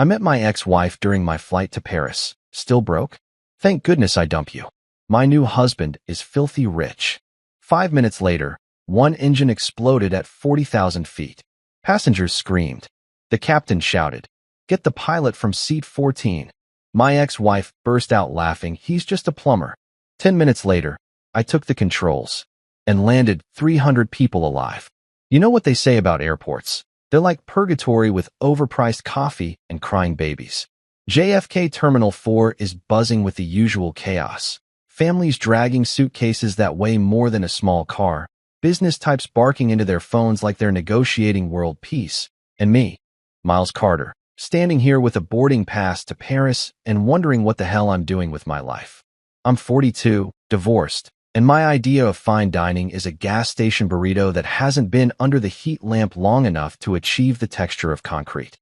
I met my ex-wife during my flight to Paris. Still broke? Thank goodness I dumped you. My new husband is filthy rich. 5 minutes later, one engine exploded at 40,000 feet. Passengers screamed. The captain shouted, "Get the pilot from seat 14." My ex-wife burst out laughing. He's just a plumber. 10 minutes later, I took the controls and landed 300 people alive. You know what they say about airports? They're like purgatory with overpriced coffee and crying babies. JFK Terminal 4 is buzzing with the usual chaos. Families dragging suitcases that weigh more than a small car, business types barking into their phones like they're negotiating world peace, and me, Miles Carter, standing here with a boarding pass to Paris and wondering what the hell I'm doing with my life. I'm 42, divorced, and my idea of fine dining is a gas station burrito that hasn't been under the heat lamp long enough to achieve the texture of concrete.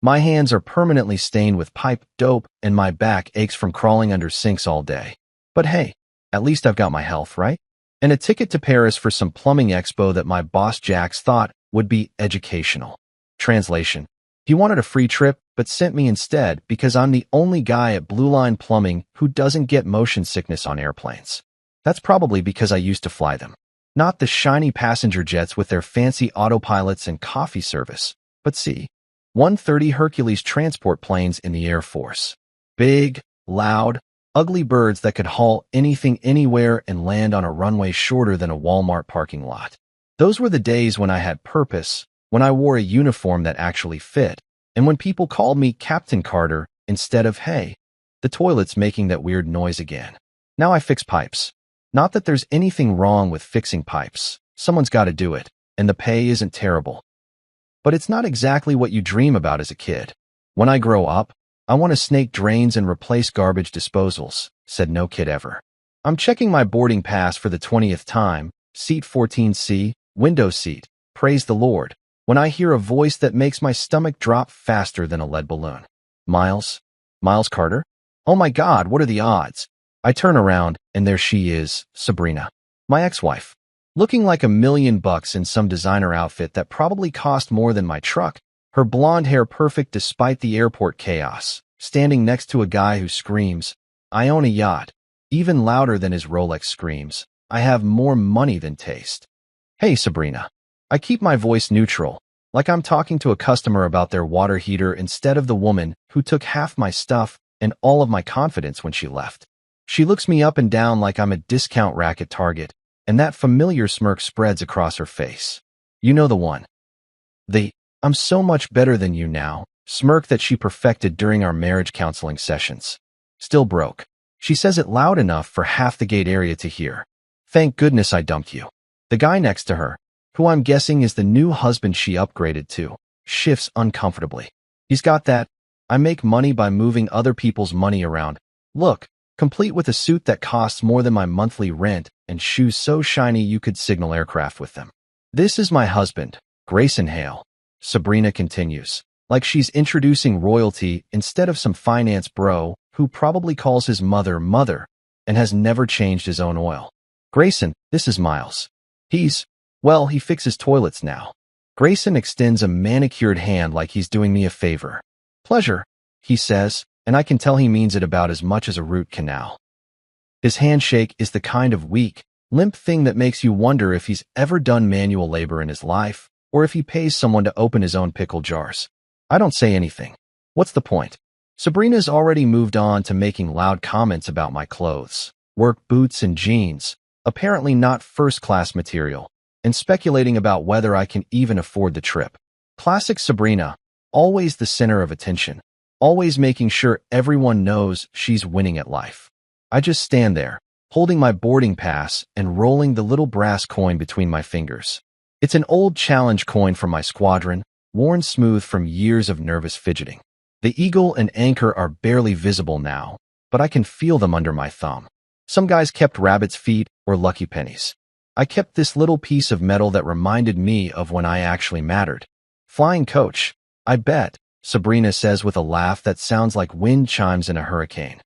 My hands are permanently stained with pipe dope, and my back aches from crawling under sinks all day. But hey, at least I've got my health, right? And a ticket to Paris for some plumbing expo that my boss Jax thought would be educational. Translation: he wanted a free trip, but sent me instead because I'm the only guy at Blue Line Plumbing who doesn't get motion sickness on airplanes. That's probably because I used to fly them. Not the shiny passenger jets with their fancy autopilots and coffee service, but C-130 Hercules transport planes in the Air Force. Big, loud, ugly birds that could haul anything anywhere and land on a runway shorter than a Walmart parking lot. Those were the days when I had purpose, when I wore a uniform that actually fit, and when people called me Captain Carter instead of, "Hey, the toilet's making that weird noise again." Now I fix pipes. Not that there's anything wrong with fixing pipes. Someone's got to do it, and the pay isn't terrible. But it's not exactly what you dream about as a kid. When I grow up, I want to snake drains and replace garbage disposals, said no kid ever. I'm checking my boarding pass for the 20th time, seat 14C, window seat, praise the Lord, when I hear a voice that makes my stomach drop faster than a lead balloon. Miles? Miles Carter? Oh my God, what are the odds? I turn around, and there she is, Sabrina, my ex-wife, looking like $1,000,000 in some designer outfit that probably cost more than my truck, her blonde hair perfect despite the airport chaos, standing next to a guy who screams, "I own a yacht," even louder than his Rolex screams, "I have more money than taste." Hey, Sabrina. I keep my voice neutral, like I'm talking to a customer about their water heater instead of the woman who took half my stuff and all of my confidence when she left. She looks me up and down like I'm a discount rack at Target, and that familiar smirk spreads across her face. You know the one. The "I'm so much better than you now" smirk that she perfected during our marriage counseling sessions. Still broke. She says it loud enough for half the gate area to hear. Thank goodness I dumped you. The guy next to her, who I'm guessing is the new husband she upgraded to, shifts uncomfortably. He's got that "I make money by moving other people's money around" look, complete with a suit that costs more than my monthly rent and shoes so shiny you could signal aircraft with them. "This is my husband, Grayson Hale," Sabrina continues, like she's introducing royalty instead of some finance bro who probably calls his mother mother and has never changed his own oil. "Grayson, this is Miles. Well, he fixes toilets now." Grayson extends a manicured hand like he's doing me a favor. "Pleasure," he says, and I can tell he means it about as much as a root canal. His handshake is the kind of weak, limp thing that makes you wonder if he's ever done manual labor in his life, or if he pays someone to open his own pickle jars. I don't say anything. What's the point? Sabrina's already moved on to making loud comments about my clothes, work boots and jeans, apparently not first-class material, and speculating about whether I can even afford the trip. Classic Sabrina, always the center of attention, always making sure everyone knows she's winning at life. I just stand there, holding my boarding pass and rolling the little brass coin between my fingers. It's an old challenge coin from my squadron, worn smooth from years of nervous fidgeting. The eagle and anchor are barely visible now, but I can feel them under my thumb. Some guys kept rabbit's feet or lucky pennies. I kept this little piece of metal that reminded me of when I actually mattered. Flying coach, I bet, Sabrina says with a laugh that sounds like wind chimes in a hurricane.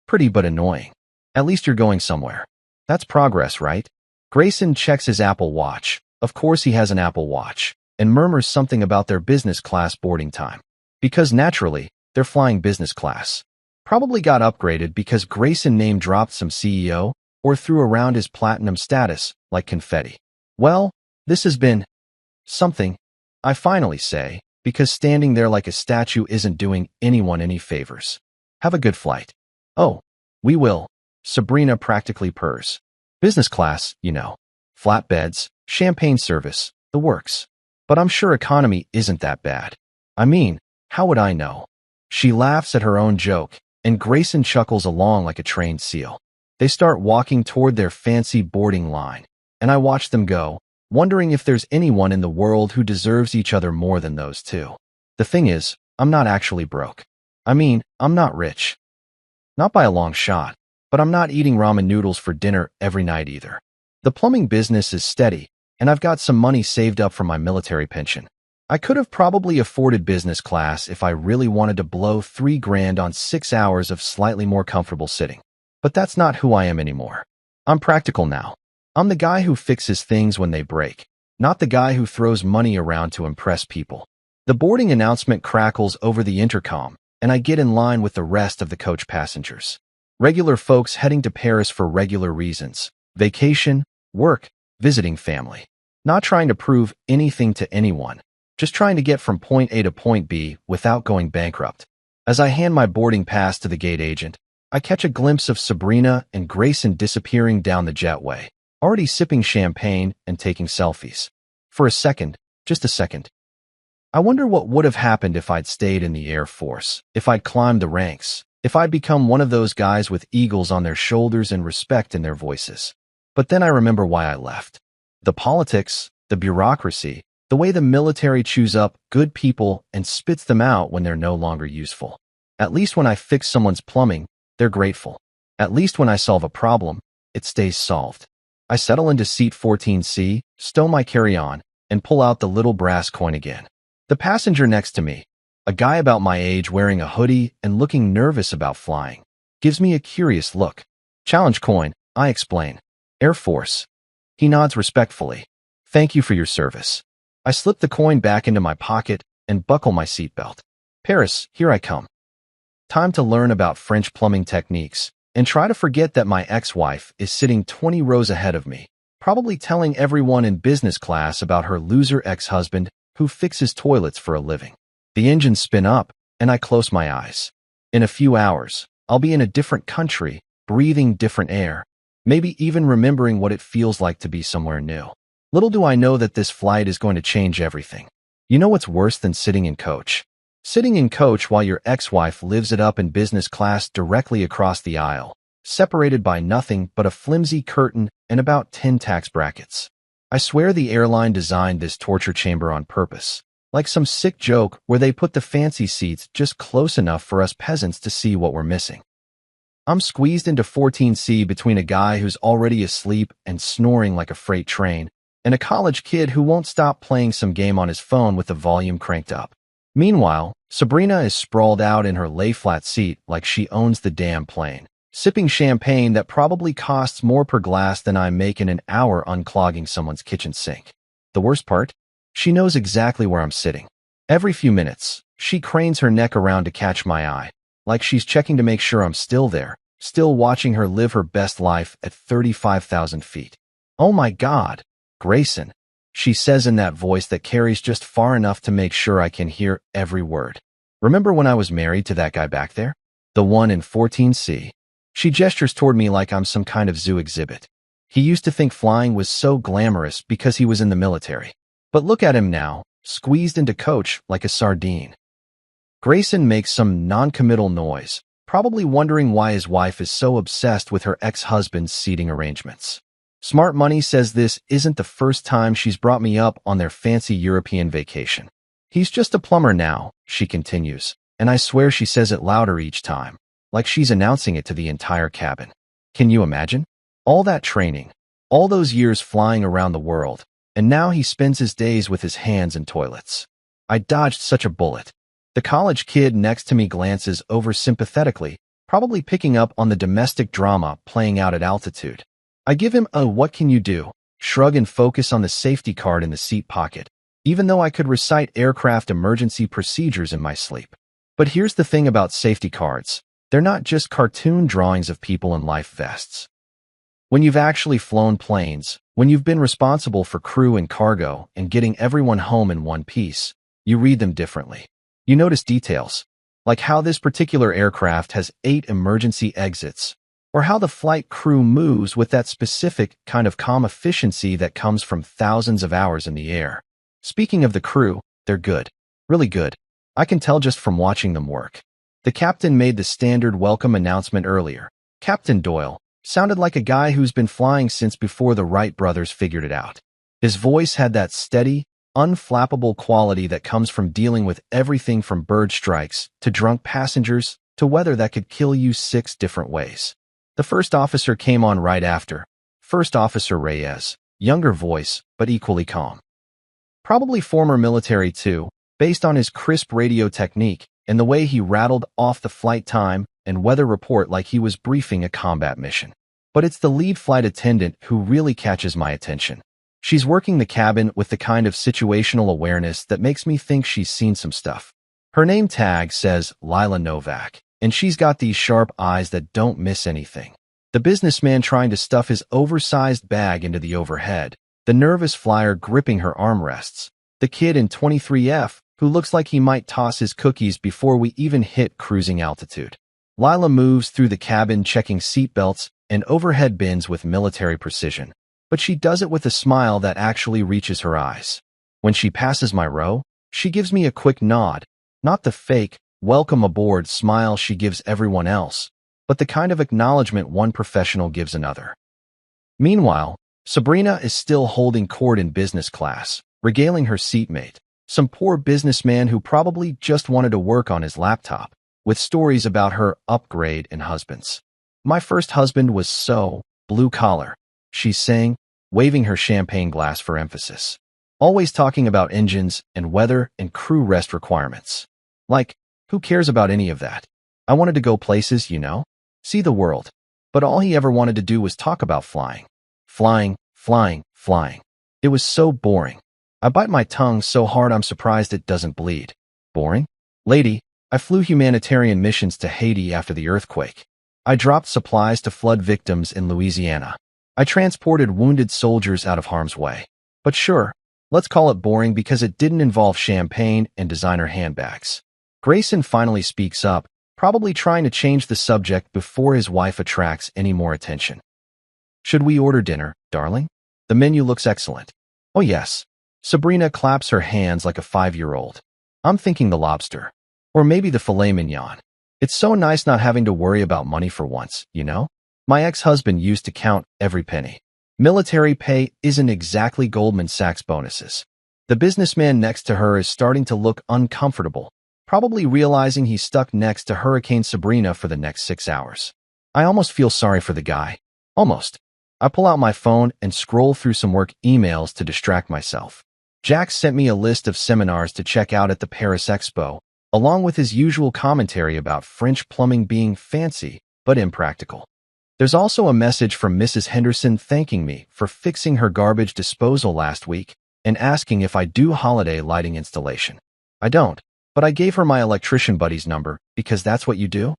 Pretty but annoying. At least you're going somewhere. That's progress, right? Grayson checks his Apple Watch. Of course he has an Apple Watch, and murmurs something about their business class boarding time. Because naturally, they're flying business class. Probably got upgraded because Grayson name-dropped some CEO or threw around his platinum status like confetti. Well, this has been something, I finally say, because standing there like a statue isn't doing anyone any favors. Have a good flight. Oh, we will. Sabrina practically purrs. Business class, you know. Flat beds, champagne service, the works. But I'm sure economy isn't that bad. I mean, how would I know? She laughs at her own joke, and Grayson chuckles along like a trained seal. They start walking toward their fancy boarding line, and I watch them go, wondering if there's anyone in the world who deserves each other more than those two. The thing is, I'm not actually broke. I mean, I'm not rich. Not by a long shot, but I'm not eating ramen noodles for dinner every night either. The plumbing business is steady, and I've got some money saved up from my military pension. I could have probably afforded business class if I really wanted to blow $3,000 on 6 hours of slightly more comfortable sitting. But that's not who I am anymore. I'm practical now. I'm the guy who fixes things when they break, not the guy who throws money around to impress people. The boarding announcement crackles over the intercom, and I get in line with the rest of the coach passengers. Regular folks heading to Paris for regular reasons. Vacation, work, visiting family. Not trying to prove anything to anyone. Just trying to get from point A to point B without going bankrupt. As I hand my boarding pass to the gate agent, I catch a glimpse of Sabrina and Grayson disappearing down the jetway, already sipping champagne and taking selfies. For a second, just a second. I wonder what would have happened if I'd stayed in the Air Force, if I'd climbed the ranks, if I'd become one of those guys with eagles on their shoulders and respect in their voices. But then I remember why I left. The politics, the bureaucracy, the way the military chews up good people and spits them out when they're no longer useful. At least when I fix someone's plumbing, they're grateful. At least when I solve a problem, it stays solved. I settle into seat 14C, stow my carry-on, and pull out the little brass coin again. The passenger next to me, a guy about my age wearing a hoodie and looking nervous about flying, gives me a curious look. Challenge coin, I explain. Air Force. He nods respectfully. Thank you for your service. I slip the coin back into my pocket and buckle my seatbelt. Paris, here I come. Time to learn about French plumbing techniques and try to forget that my ex-wife is sitting 20 rows ahead of me, probably telling everyone in business class about her loser ex-husband who fixes toilets for a living. The engines spin up, and I close my eyes. In a few hours, I'll be in a different country, breathing different air, maybe even remembering what it feels like to be somewhere new. Little do I know that this flight is going to change everything. You know what's worse than sitting in coach? Sitting in coach while your ex-wife lives it up in business class directly across the aisle, separated by nothing but a flimsy curtain and about 10 tax brackets. I swear the airline designed this torture chamber on purpose, like some sick joke where they put the fancy seats just close enough for us peasants to see what we're missing. I'm squeezed into 14C between a guy who's already asleep and snoring like a freight train, and a college kid who won't stop playing some game on his phone with the volume cranked up. Meanwhile, Sabrina is sprawled out in her lay-flat seat like she owns the damn plane, sipping champagne that probably costs more per glass than I make in an hour unclogging someone's kitchen sink. The worst part? She knows exactly where I'm sitting. Every few minutes, she cranes her neck around to catch my eye, like she's checking to make sure I'm still there, still watching her live her best life at 35,000 feet. Oh my God, Grayson, she says in that voice that carries just far enough to make sure I can hear every word. Remember when I was married to that guy back there? The one in 14C. She gestures toward me like I'm some kind of zoo exhibit. He used to think flying was so glamorous because he was in the military. But look at him now, squeezed into coach like a sardine. Grayson makes some non-committal noise, probably wondering why his wife is so obsessed with her ex-husband's seating arrangements. Smart Money says this isn't the first time she's brought me up on their fancy European vacation. He's just a plumber now, she continues, and I swear she says it louder each time, like she's announcing it to the entire cabin. Can you imagine? All that training, all those years flying around the world, and now he spends his days with his hands in toilets. I dodged such a bullet. The college kid next to me glances over sympathetically, probably picking up on the domestic drama playing out at altitude. I give him a "what can you do?" shrug and focus on the safety card in the seat pocket, even though I could recite aircraft emergency procedures in my sleep. But here's the thing about safety cards. They're not just cartoon drawings of people in life vests. When you've actually flown planes, when you've been responsible for crew and cargo and getting everyone home in one piece, you read them differently. You notice details, like how this particular aircraft has 8 emergency exits, or how the flight crew moves with that specific kind of calm efficiency that comes from thousands of hours in the air. Speaking of the crew, they're good. Really good. I can tell just from watching them work. The captain made the standard welcome announcement earlier. Captain Doyle sounded like a guy who's been flying since before the Wright brothers figured it out. His voice had that steady, unflappable quality that comes from dealing with everything from bird strikes to drunk passengers to weather that could kill you 6 different ways. The first officer came on right after. First Officer Reyes, younger voice, but equally calm. Probably former military too, based on his crisp radio technique and the way he rattled off the flight time and weather report like he was briefing a combat mission. But it's the lead flight attendant who really catches my attention. She's working the cabin with the kind of situational awareness that makes me think she's seen some stuff. Her name tag says Lila Novak, and she's got these sharp eyes that don't miss anything. The businessman trying to stuff his oversized bag into the overhead, the nervous flyer gripping her armrests, the kid in 23F who looks like he might toss his cookies before we even hit cruising altitude. Lila moves through the cabin checking seatbelts and overhead bins with military precision, but she does it with a smile that actually reaches her eyes. When she passes my row, she gives me a quick nod, not the fake, welcome aboard smile she gives everyone else, but the kind of acknowledgement one professional gives another. Meanwhile, Sabrina is still holding court in business class, regaling her seatmate, some poor businessman who probably just wanted to work on his laptop, with stories about her upgrade and husbands. My first husband was so blue-collar, she's saying, waving her champagne glass for emphasis. Always talking about engines and weather and crew rest requirements. Like, who cares about any of that? I wanted to go places, you know? See the world. But all he ever wanted to do was talk about flying. Flying, flying, flying. It was so boring. I bite my tongue so hard I'm surprised it doesn't bleed. Boring? Lady, I flew humanitarian missions to Haiti after the earthquake. I dropped supplies to flood victims in Louisiana. I transported wounded soldiers out of harm's way. But sure, let's call it boring because it didn't involve champagne and designer handbags. Grayson finally speaks up, probably trying to change the subject before his wife attracts any more attention. Should we order dinner, darling? The menu looks excellent. Oh yes. Sabrina claps her hands like a 5-year-old. I'm thinking the lobster. Or maybe the filet mignon. It's so nice not having to worry about money for once, you know? My ex-husband used to count every penny. Military pay isn't exactly Goldman Sachs bonuses. The businessman next to her is starting to look uncomfortable, probably realizing he's stuck next to Hurricane Sabrina for the next 6 hours. I almost feel sorry for the guy. Almost. I pull out my phone and scroll through some work emails to distract myself. Jack sent me a list of seminars to check out at the Paris Expo, along with his usual commentary about French plumbing being fancy but impractical. There's also a message from Mrs. Henderson thanking me for fixing her garbage disposal last week and asking if I do holiday lighting installation. I don't, but I gave her my electrician buddy's number because that's what you do.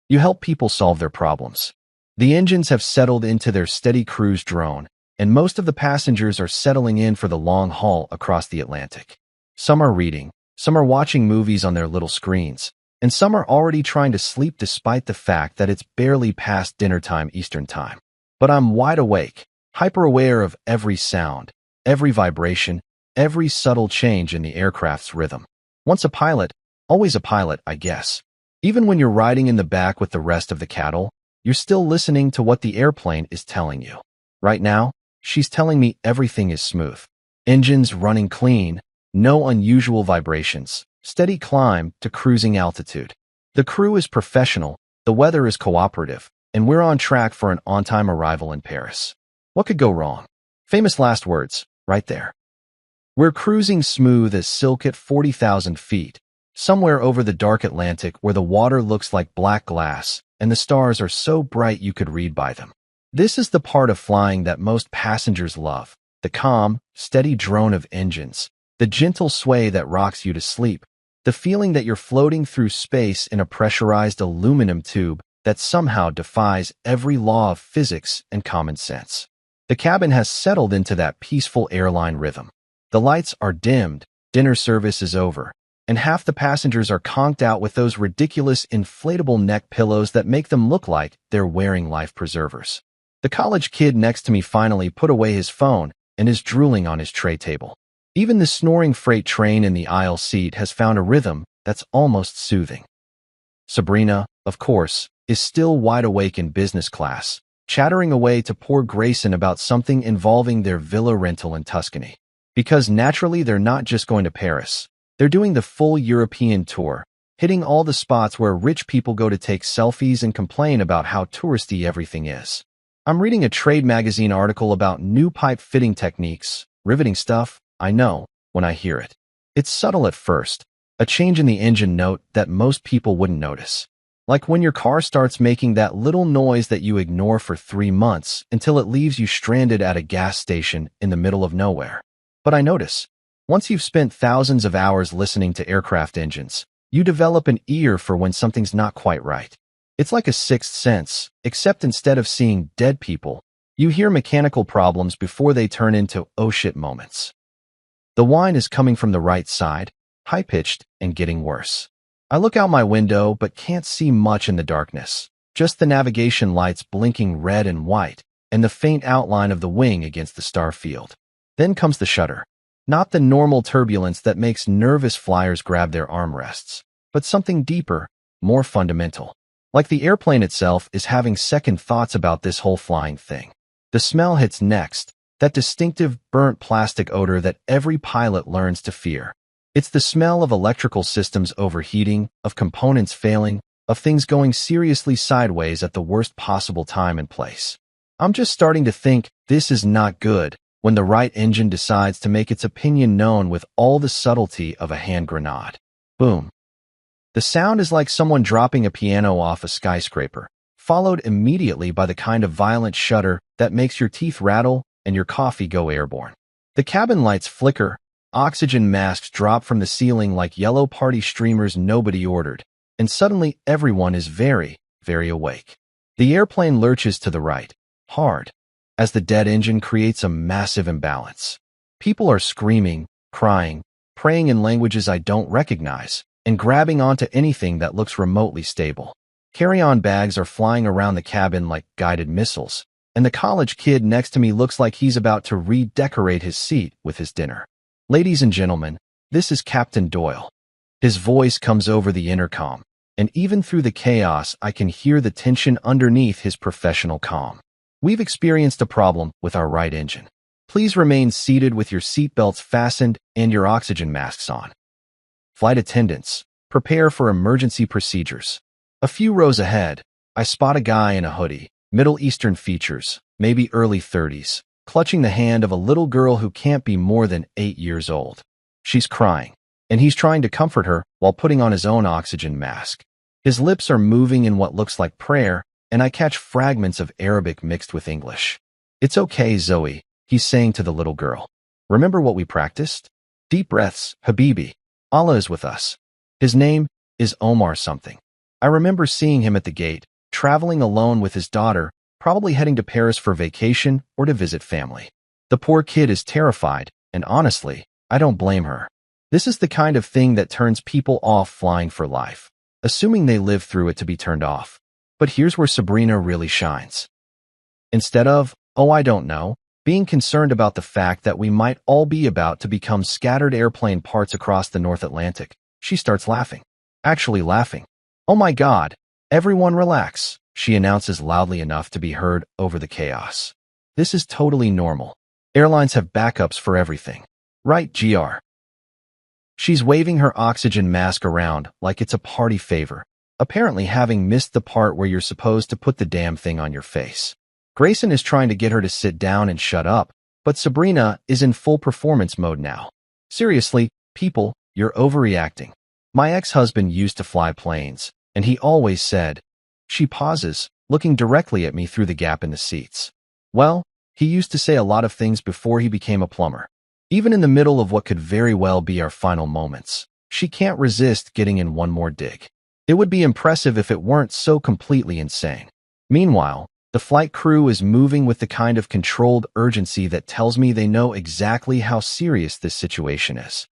You help people solve their problems. The engines have settled into their steady cruise drone, and most of the passengers are settling in for the long haul across the Atlantic. Some are reading, some are watching movies on their little screens, and some are already trying to sleep despite the fact that it's barely past dinner time Eastern time. But I'm wide awake, hyper-aware of every sound, every vibration, every subtle change in the aircraft's rhythm. Once a pilot, always a pilot, I guess. Even when you're riding in the back with the rest of the cattle, you're still listening to what the airplane is telling you. Right now, she's telling me everything is smooth. Engines running clean, no unusual vibrations, steady climb to cruising altitude. The crew is professional, the weather is cooperative, and we're on track for an on-time arrival in Paris. What could go wrong? Famous last words, right there. We're cruising smooth as silk at 40,000 feet, somewhere over the dark Atlantic where the water looks like black glass and the stars are so bright you could read by them. This is the part of flying that most passengers love, the calm, steady drone of engines, The gentle sway that rocks you to sleep. The feeling that you're floating through space in a pressurized aluminum tube that somehow defies every law of physics and common sense. The cabin has settled into that peaceful airline rhythm. The lights are dimmed, dinner service is over, and half the passengers are conked out with those ridiculous inflatable neck pillows that make them look like they're wearing life preservers. The college kid next to me finally put away his phone and is drooling on his tray table. Even the snoring freight train in the aisle seat has found a rhythm that's almost soothing. Sabrina, of course, is still wide awake in business class, chattering away to poor Grayson about something involving their villa rental in Tuscany. Because naturally they're not just going to Paris. They're doing the full European tour, hitting all the spots where rich people go to take selfies and complain about how touristy everything is. I'm reading a trade magazine article about new pipe fitting techniques, riveting stuff, I know, when I hear it. It's subtle at first, a change in the engine note that most people wouldn't notice. Like when your car starts making that little noise that you ignore for 3 months until it leaves you stranded at a gas station in the middle of nowhere. But I notice, once you've spent thousands of hours listening to aircraft engines, you develop an ear for when something's not quite right. It's like a sixth sense, except instead of seeing dead people, you hear mechanical problems before they turn into oh shit moments. The whine is coming from the right side, high-pitched and getting worse. I look out my window but can't see much in the darkness, just the navigation lights blinking red and white, and the faint outline of the wing against the star field. Then comes the shudder. Not the normal turbulence that makes nervous flyers grab their armrests, but something deeper, more fundamental. Like the airplane itself is having second thoughts about this whole flying thing. The smell hits next, that distinctive burnt plastic odor that every pilot learns to fear. It's the smell of electrical systems overheating, of components failing, of things going seriously sideways at the worst possible time and place. I'm just starting to think this is not good when the right engine decides to make its opinion known with all the subtlety of a hand grenade. Boom. The sound is like someone dropping a piano off a skyscraper, followed immediately by the kind of violent shudder that makes your teeth rattle and your coffee go airborne. The cabin lights flicker, oxygen masks drop from the ceiling like yellow party streamers nobody ordered, and suddenly everyone is very, very awake. The airplane lurches to the right, hard, as the dead engine creates a massive imbalance. People are screaming, crying, praying in languages I don't recognize, and grabbing onto anything that looks remotely stable. Carry-on bags are flying around the cabin like guided missiles, and the college kid next to me looks like he's about to redecorate his seat with his dinner. Ladies and gentlemen, this is Captain Doyle. His voice comes over the intercom, and even through the chaos I can hear the tension underneath his professional calm. We've experienced a problem with our right engine. Please remain seated with your seatbelts fastened and your oxygen masks on. Flight attendants, prepare for emergency procedures. A few rows ahead, I spot a guy in a hoodie, Middle Eastern features, maybe early 30s, clutching the hand of a little girl who can't be more than 8 years old. She's crying, and he's trying to comfort her while putting on his own oxygen mask. His lips are moving in what looks like prayer, and I catch fragments of Arabic mixed with English. It's okay, Zoe, he's saying to the little girl. Remember what we practiced? Deep breaths, Habibi. Allah is with us. His name is Omar something. I remember seeing him at the gate, traveling alone with his daughter, probably heading to Paris for vacation or to visit family. The poor kid is terrified, and honestly, I don't blame her. This is the kind of thing that turns people off flying for life, assuming they live through it to be turned off. But here's where Sabrina really shines. Instead of, oh I don't know, being concerned about the fact that we might all be about to become scattered airplane parts across the North Atlantic, she starts laughing. Actually laughing. Oh my God, everyone relax, she announces loudly enough to be heard over the chaos. This is totally normal. Airlines have backups for everything. Right, GR? She's waving her oxygen mask around like it's a party favor, apparently having missed the part where you're supposed to put the damn thing on your face. Grayson is trying to get her to sit down and shut up, but Sabrina is in full performance mode now. Seriously, people, you're overreacting. My ex-husband used to fly planes, and he always said, she pauses, looking directly at me through the gap in the seats. Well, he used to say a lot of things before he became a plumber. Even in the middle of what could very well be our final moments, she can't resist getting in one more dig. It would be impressive if it weren't so completely insane. Meanwhile, the flight crew is moving with the kind of controlled urgency that tells me they know exactly how serious this situation is.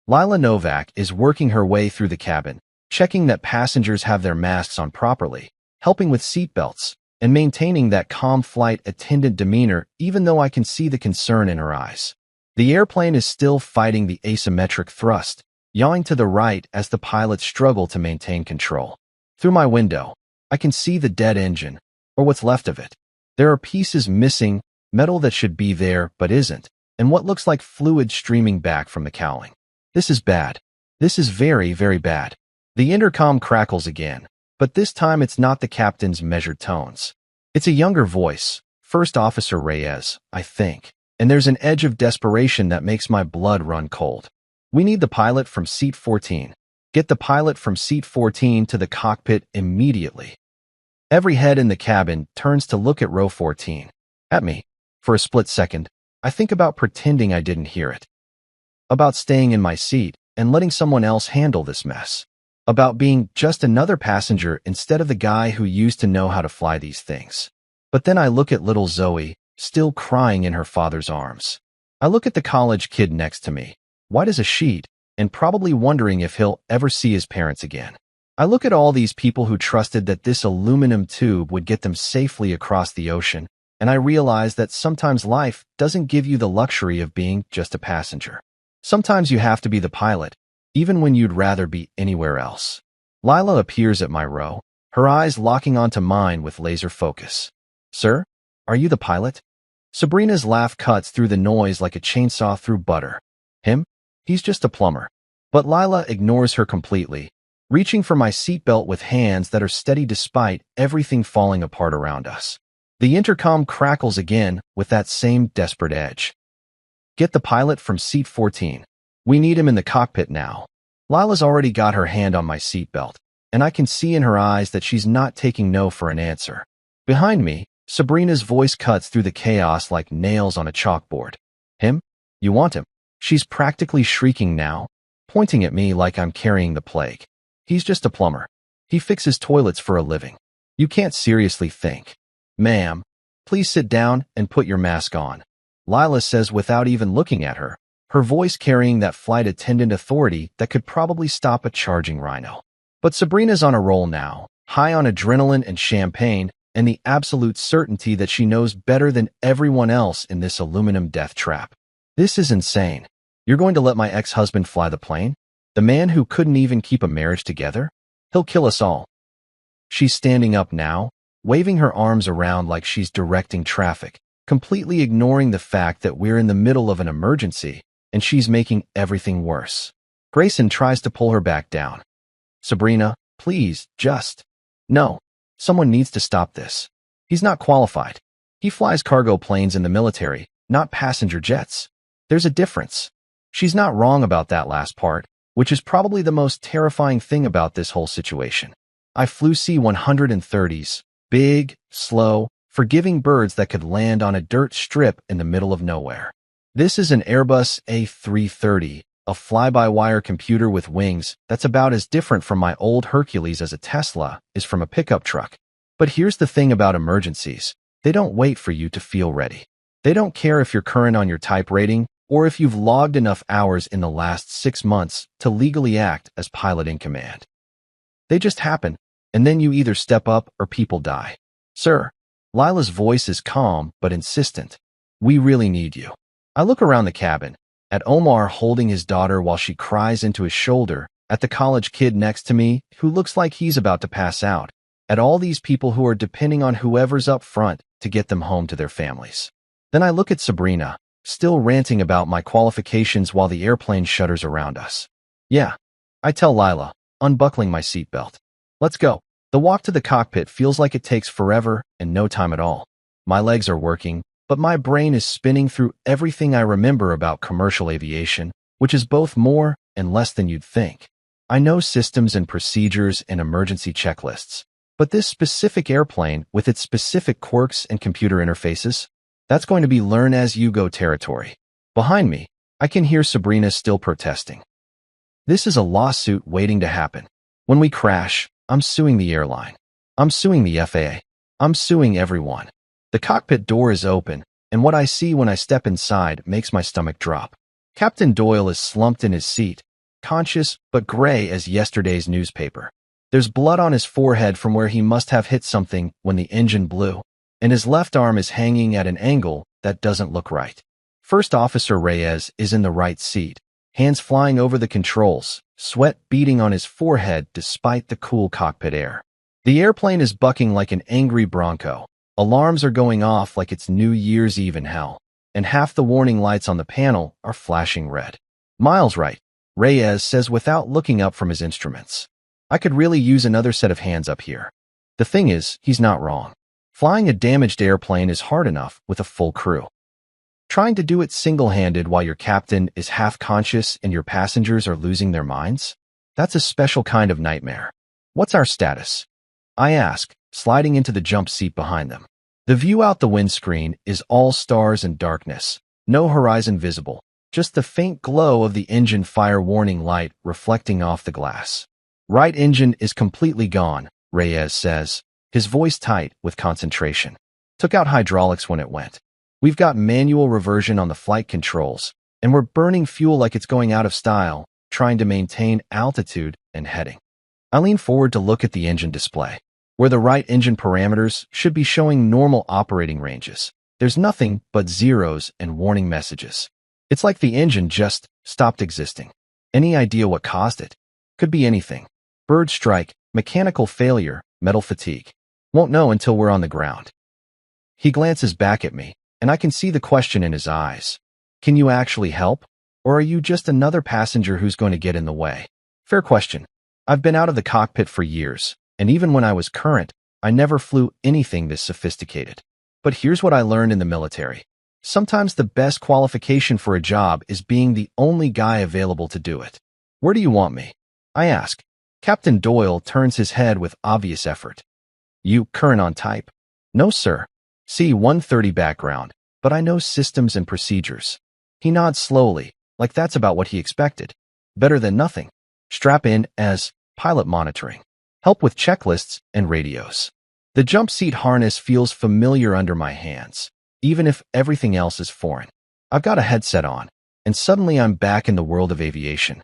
Lila Novak is working her way through the cabin, checking that passengers have their masks on properly, helping with seatbelts, and maintaining that calm flight attendant demeanor even though I can see the concern in her eyes. The airplane is still fighting the asymmetric thrust, yawing to the right as the pilots struggle to maintain control. Through my window, I can see the dead engine, or what's left of it. There are pieces missing, metal that should be there but isn't, and what looks like fluid streaming back from the cowling. This is bad. This is very, very bad. The intercom crackles again, but this time it's not the captain's measured tones. It's a younger voice, First Officer Reyes, I think, and there's an edge of desperation that makes my blood run cold. We need the pilot from seat 14. Get the pilot from seat 14 to the cockpit immediately. Every head in the cabin turns to look at row 14. At me. For a split second, I think about pretending I didn't hear it. About staying in my seat and letting someone else handle this mess. About being just another passenger instead of the guy who used to know how to fly these things. But then I look at little Zoe, still crying in her father's arms. I look at the college kid next to me, white as a sheet, and probably wondering if he'll ever see his parents again. I look at all these people who trusted that this aluminum tube would get them safely across the ocean, and I realize that sometimes life doesn't give you the luxury of being just a passenger. Sometimes you have to be the pilot, even when you'd rather be anywhere else. Lila appears at my row, her eyes locking onto mine with laser focus. Sir, are you the pilot? Sabrina's laugh cuts through the noise like a chainsaw through butter. Him? He's just a plumber. But Lila ignores her completely, reaching for my seatbelt with hands that are steady despite everything falling apart around us. The intercom crackles again with that same desperate edge. Get the pilot from seat 14. We need him in the cockpit now. Lila's already got her hand on my seatbelt, and I can see in her eyes that she's not taking no for an answer. Behind me, Sabrina's voice cuts through the chaos like nails on a chalkboard. Him? You want him? She's practically shrieking now, pointing at me like I'm carrying the plague. He's just a plumber. He fixes toilets for a living. You can't seriously think. Ma'am, please sit down and put your mask on. Lila says without even looking at her, her voice carrying that flight attendant authority that could probably stop a charging rhino. But Sabrina's on a roll now, high on adrenaline and champagne, and the absolute certainty that she knows better than everyone else in this aluminum death trap. This is insane. You're going to let my ex-husband fly the plane? The man who couldn't even keep a marriage together? He'll kill us all. She's standing up now, waving her arms around like she's directing traffic, completely ignoring the fact that we're in the middle of an emergency, and she's making everything worse. Grayson tries to pull her back down. Sabrina, please, just... No. Someone needs to stop this. He's not qualified. He flies cargo planes in the military, not passenger jets. There's a difference. She's not wrong about that last part, which is probably the most terrifying thing about this whole situation. I flew C-130s, big, slow, forgiving birds that could land on a dirt strip in the middle of nowhere. This is an Airbus A330, a fly-by-wire computer with wings that's about as different from my old Hercules as a Tesla is from a pickup truck. But here's the thing about emergencies. They don't wait for you to feel ready. They don't care if you're current on your type rating or if you've logged enough hours in the last 6 months to legally act as pilot in command. They just happen, and then you either step up or people die. Sir, Lila's voice is calm but insistent. We really need you. I look around the cabin, at Omar holding his daughter while she cries into his shoulder, at the college kid next to me who looks like he's about to pass out, at all these people who are depending on whoever's up front to get them home to their families. Then I look at Sabrina, still ranting about my qualifications while the airplane shudders around us. Yeah, I tell Lila, unbuckling my seatbelt. Let's go. The walk to the cockpit feels like it takes forever and no time at all. My legs are working, but my brain is spinning through everything I remember about commercial aviation, which is both more and less than you'd think. I know systems and procedures and emergency checklists, but this specific airplane with its specific quirks and computer interfaces, that's going to be learn-as-you-go territory. Behind me, I can hear Sabrina still protesting. This is a lawsuit waiting to happen. When we crash, I'm suing the airline. I'm suing the FAA. I'm suing everyone. The cockpit door is open, and what I see when I step inside makes my stomach drop. Captain Doyle is slumped in his seat, conscious but gray as yesterday's newspaper. There's blood on his forehead from where he must have hit something when the engine blew, and his left arm is hanging at an angle that doesn't look right. First Officer Reyes is in the right seat, hands flying over the controls, sweat beading on his forehead despite the cool cockpit air. The airplane is bucking like an angry bronco. Alarms are going off like it's New Year's Eve in hell, and half the warning lights on the panel are flashing red. Miles right, Reyes says without looking up from his instruments. I could really use another set of hands up here. The thing is, he's not wrong. Flying a damaged airplane is hard enough with a full crew. Trying to do it single-handed while your captain is half-conscious and your passengers are losing their minds? That's a special kind of nightmare. What's our status? I ask, sliding into the jump seat behind them. The view out the windscreen is all stars and darkness, no horizon visible, just the faint glow of the engine fire warning light reflecting off the glass. Right engine is completely gone, Reyes says, his voice tight with concentration. Took out hydraulics when it went. We've got manual reversion on the flight controls, and we're burning fuel like it's going out of style, trying to maintain altitude and heading. I lean forward to look at the engine display, where the right engine parameters should be showing normal operating ranges. There's nothing but zeros and warning messages. It's like the engine just stopped existing. Any idea what caused it? Could be anything. Bird strike, mechanical failure, metal fatigue. Won't know until we're on the ground. He glances back at me, and I can see the question in his eyes. Can you actually help? Or are you just another passenger who's going to get in the way? Fair question. I've been out of the cockpit for years, and even when I was current, I never flew anything this sophisticated. But here's what I learned in the military. Sometimes the best qualification for a job is being the only guy available to do it. Where do you want me? I ask. Captain Doyle turns his head with obvious effort. You current on type? No, sir. C-130 background, but I know systems and procedures. He nods slowly, like that's about what he expected. Better than nothing. Strap in as pilot monitoring. Help with checklists and radios. The jump seat harness feels familiar under my hands, even if everything else is foreign. I've got a headset on, and suddenly I'm back in the world of aviation.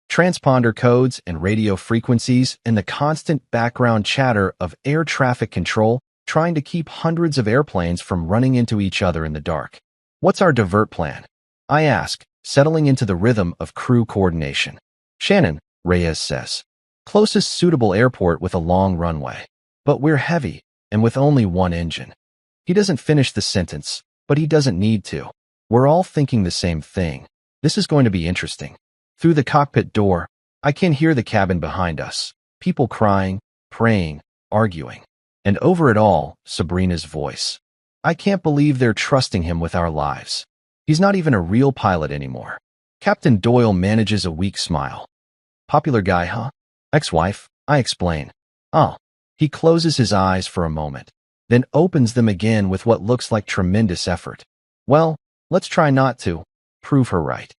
Transponder codes and radio frequencies and the constant background chatter of air traffic control trying to keep hundreds of airplanes from running into each other in the dark. What's our divert plan? I ask, settling into the rhythm of crew coordination. Shannon, Reyes says. Closest suitable airport with a long runway. But we're heavy, and with only one engine. He doesn't finish the sentence, but he doesn't need to. We're all thinking the same thing. This is going to be interesting. Through the cockpit door, I can hear the cabin behind us. People crying, praying, arguing. And over it all, Sabrina's voice. I can't believe they're trusting him with our lives. He's not even a real pilot anymore. Captain Doyle manages a weak smile. Popular guy, huh? Ex-wife, I explain. Oh. He closes his eyes for a moment, then opens them again with what looks like tremendous effort. Well, let's try not to. Prove her right.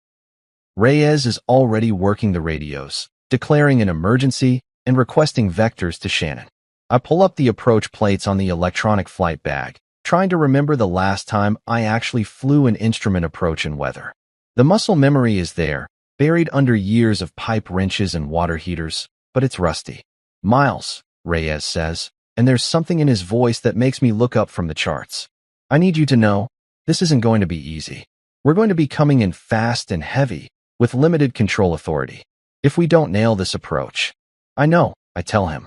Reyes is already working the radios, declaring an emergency and requesting vectors to Shannon. I pull up the approach plates on the electronic flight bag, trying to remember the last time I actually flew an instrument approach in weather. The muscle memory is there, buried under years of pipe wrenches and water heaters, but it's rusty. Miles, Reyes says, and there's something in his voice that makes me look up from the charts. I need you to know, this isn't going to be easy. We're going to be coming in fast and heavy, with limited control authority. If we don't nail this approach. I know, I tell him.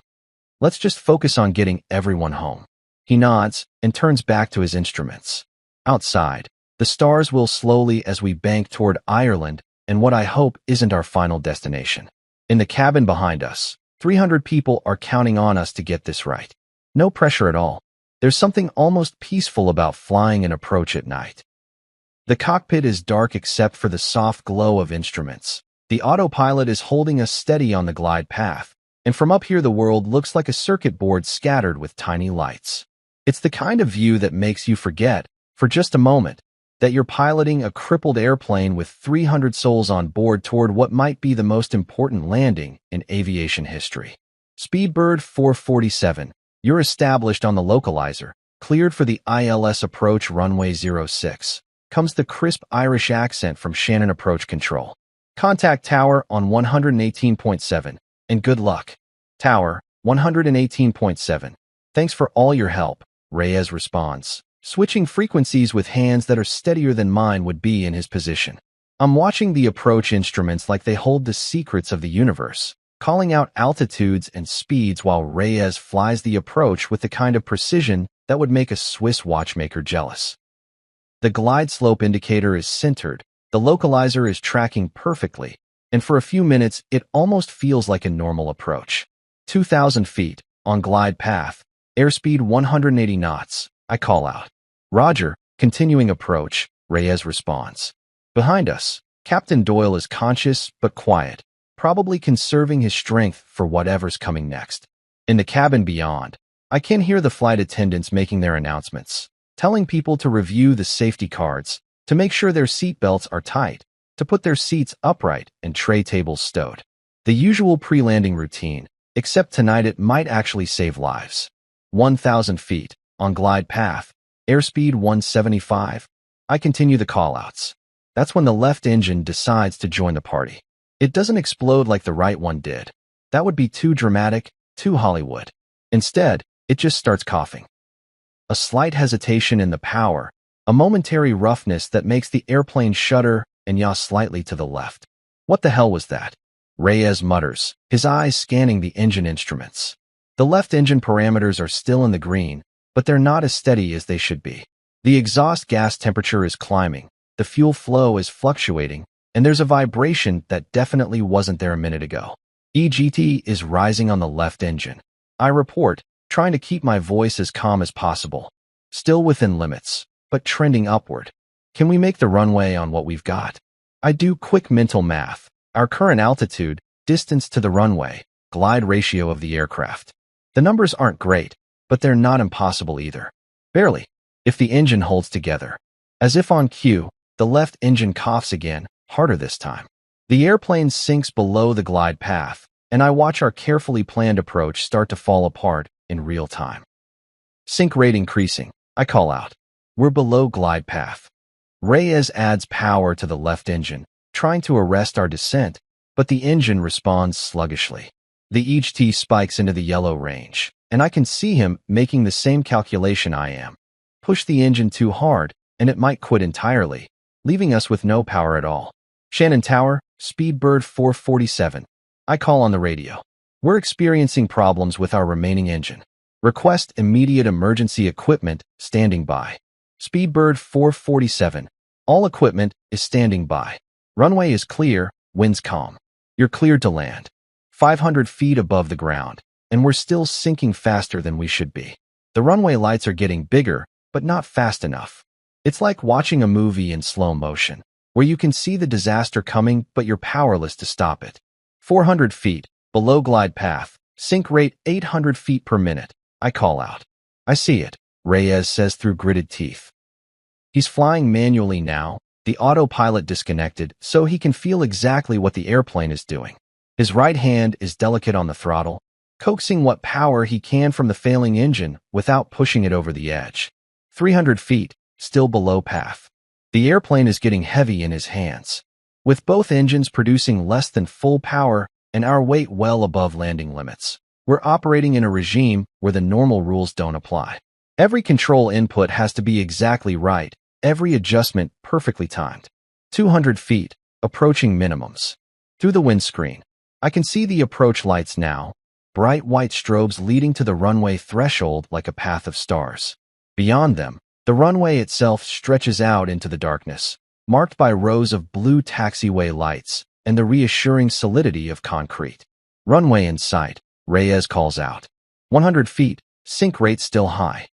Let's just focus on getting everyone home. He nods and turns back to his instruments. Outside, the stars will slowly as we bank toward Ireland and what I hope isn't our final destination. In the cabin behind us, 300 people are counting on us to get this right. No pressure at all. There's something almost peaceful about flying an approach at night. The cockpit is dark except for the soft glow of instruments. The autopilot is holding us steady on the glide path, and from up here the world looks like a circuit board scattered with tiny lights. It's the kind of view that makes you forget, for just a moment, that you're piloting a crippled airplane with 300 souls on board toward what might be the most important landing in aviation history. Speedbird 447, you're established on the localizer, cleared for the ILS approach runway 06. Comes the crisp Irish accent from Shannon Approach Control. Contact Tower on 118.7, and good luck. Tower, 118.7. Thanks for all your help, Reyes responds, switching frequencies with hands that are steadier than mine would be in his position. I'm watching the approach instruments like they hold the secrets of the universe, calling out altitudes and speeds while Reyes flies the approach with the kind of precision that would make a Swiss watchmaker jealous. The glide slope indicator is centered, the localizer is tracking perfectly, and for a few minutes it almost feels like a normal approach. 2,000 feet, on glide path, airspeed 180 knots, I call out. Roger, continuing approach, Reyes responds. Behind us, Captain Doyle is conscious but quiet, probably conserving his strength for whatever's coming next. In the cabin beyond, I can hear the flight attendants making their announcements, telling people to review the safety cards, to make sure their seatbelts are tight, to put their seats upright and tray tables stowed. The usual pre-landing routine, except tonight it might actually save lives. 1,000 feet, on glide path, airspeed 175. I continue the callouts. That's when the left engine decides to join the party. It doesn't explode like the right one did. That would be too dramatic, too Hollywood. Instead, it just starts coughing. A slight hesitation in the power, a momentary roughness that makes the airplane shudder and yaw slightly to the left. What the hell was that? Reyes mutters, his eyes scanning the engine instruments. The left engine parameters are still in the green, but they're not as steady as they should be. The exhaust gas temperature is climbing, the fuel flow is fluctuating, and there's a vibration that definitely wasn't there a minute ago. EGT is rising on the left engine. I report, trying to keep my voice as calm as possible. Still within limits, but trending upward. Can we make the runway on what we've got? I do quick mental math. Our current altitude, distance to the runway, glide ratio of the aircraft. The numbers aren't great, but they're not impossible either. Barely, if the engine holds together. As if on cue, the left engine coughs again, harder this time. The airplane sinks below the glide path, and I watch our carefully planned approach start to fall apart in real time. Sink rate increasing, I call out. We're below glide path. Reyes adds power to the left engine, trying to arrest our descent, but the engine responds sluggishly. The EGT spikes into the yellow range, and I can see him making the same calculation I am. Push the engine too hard, and it might quit entirely, leaving us with no power at all. Shannon Tower, Speedbird 447. I call on the radio. We're experiencing problems with our remaining engine. Request immediate emergency equipment standing by. Speedbird 447. All equipment is standing by. Runway is clear, winds calm. You're cleared to land. 500 feet above the ground, and we're still sinking faster than we should be. The runway lights are getting bigger, but not fast enough. It's like watching a movie in slow motion, where you can see the disaster coming, but you're powerless to stop it. 400 feet, below glide path, sink rate 800 feet per minute. I call out. I see it, Reyes says through gritted teeth. He's flying manually now, the autopilot disconnected, so he can feel exactly what the airplane is doing. His right hand is delicate on the throttle, coaxing what power he can from the failing engine without pushing it over the edge. 300 feet, still below path. The airplane is getting heavy in his hands. With both engines producing less than full power and our weight well above landing limits, we're operating in a regime where the normal rules don't apply. Every control input has to be exactly right, every adjustment perfectly timed. 200 feet, approaching minimums. Through the windscreen, I can see the approach lights now, bright white strobes leading to the runway threshold like a path of stars. Beyond them, the runway itself stretches out into the darkness, marked by rows of blue taxiway lights and the reassuring solidity of concrete. Runway in sight, Reyes calls out. 100 feet, sink rate still high.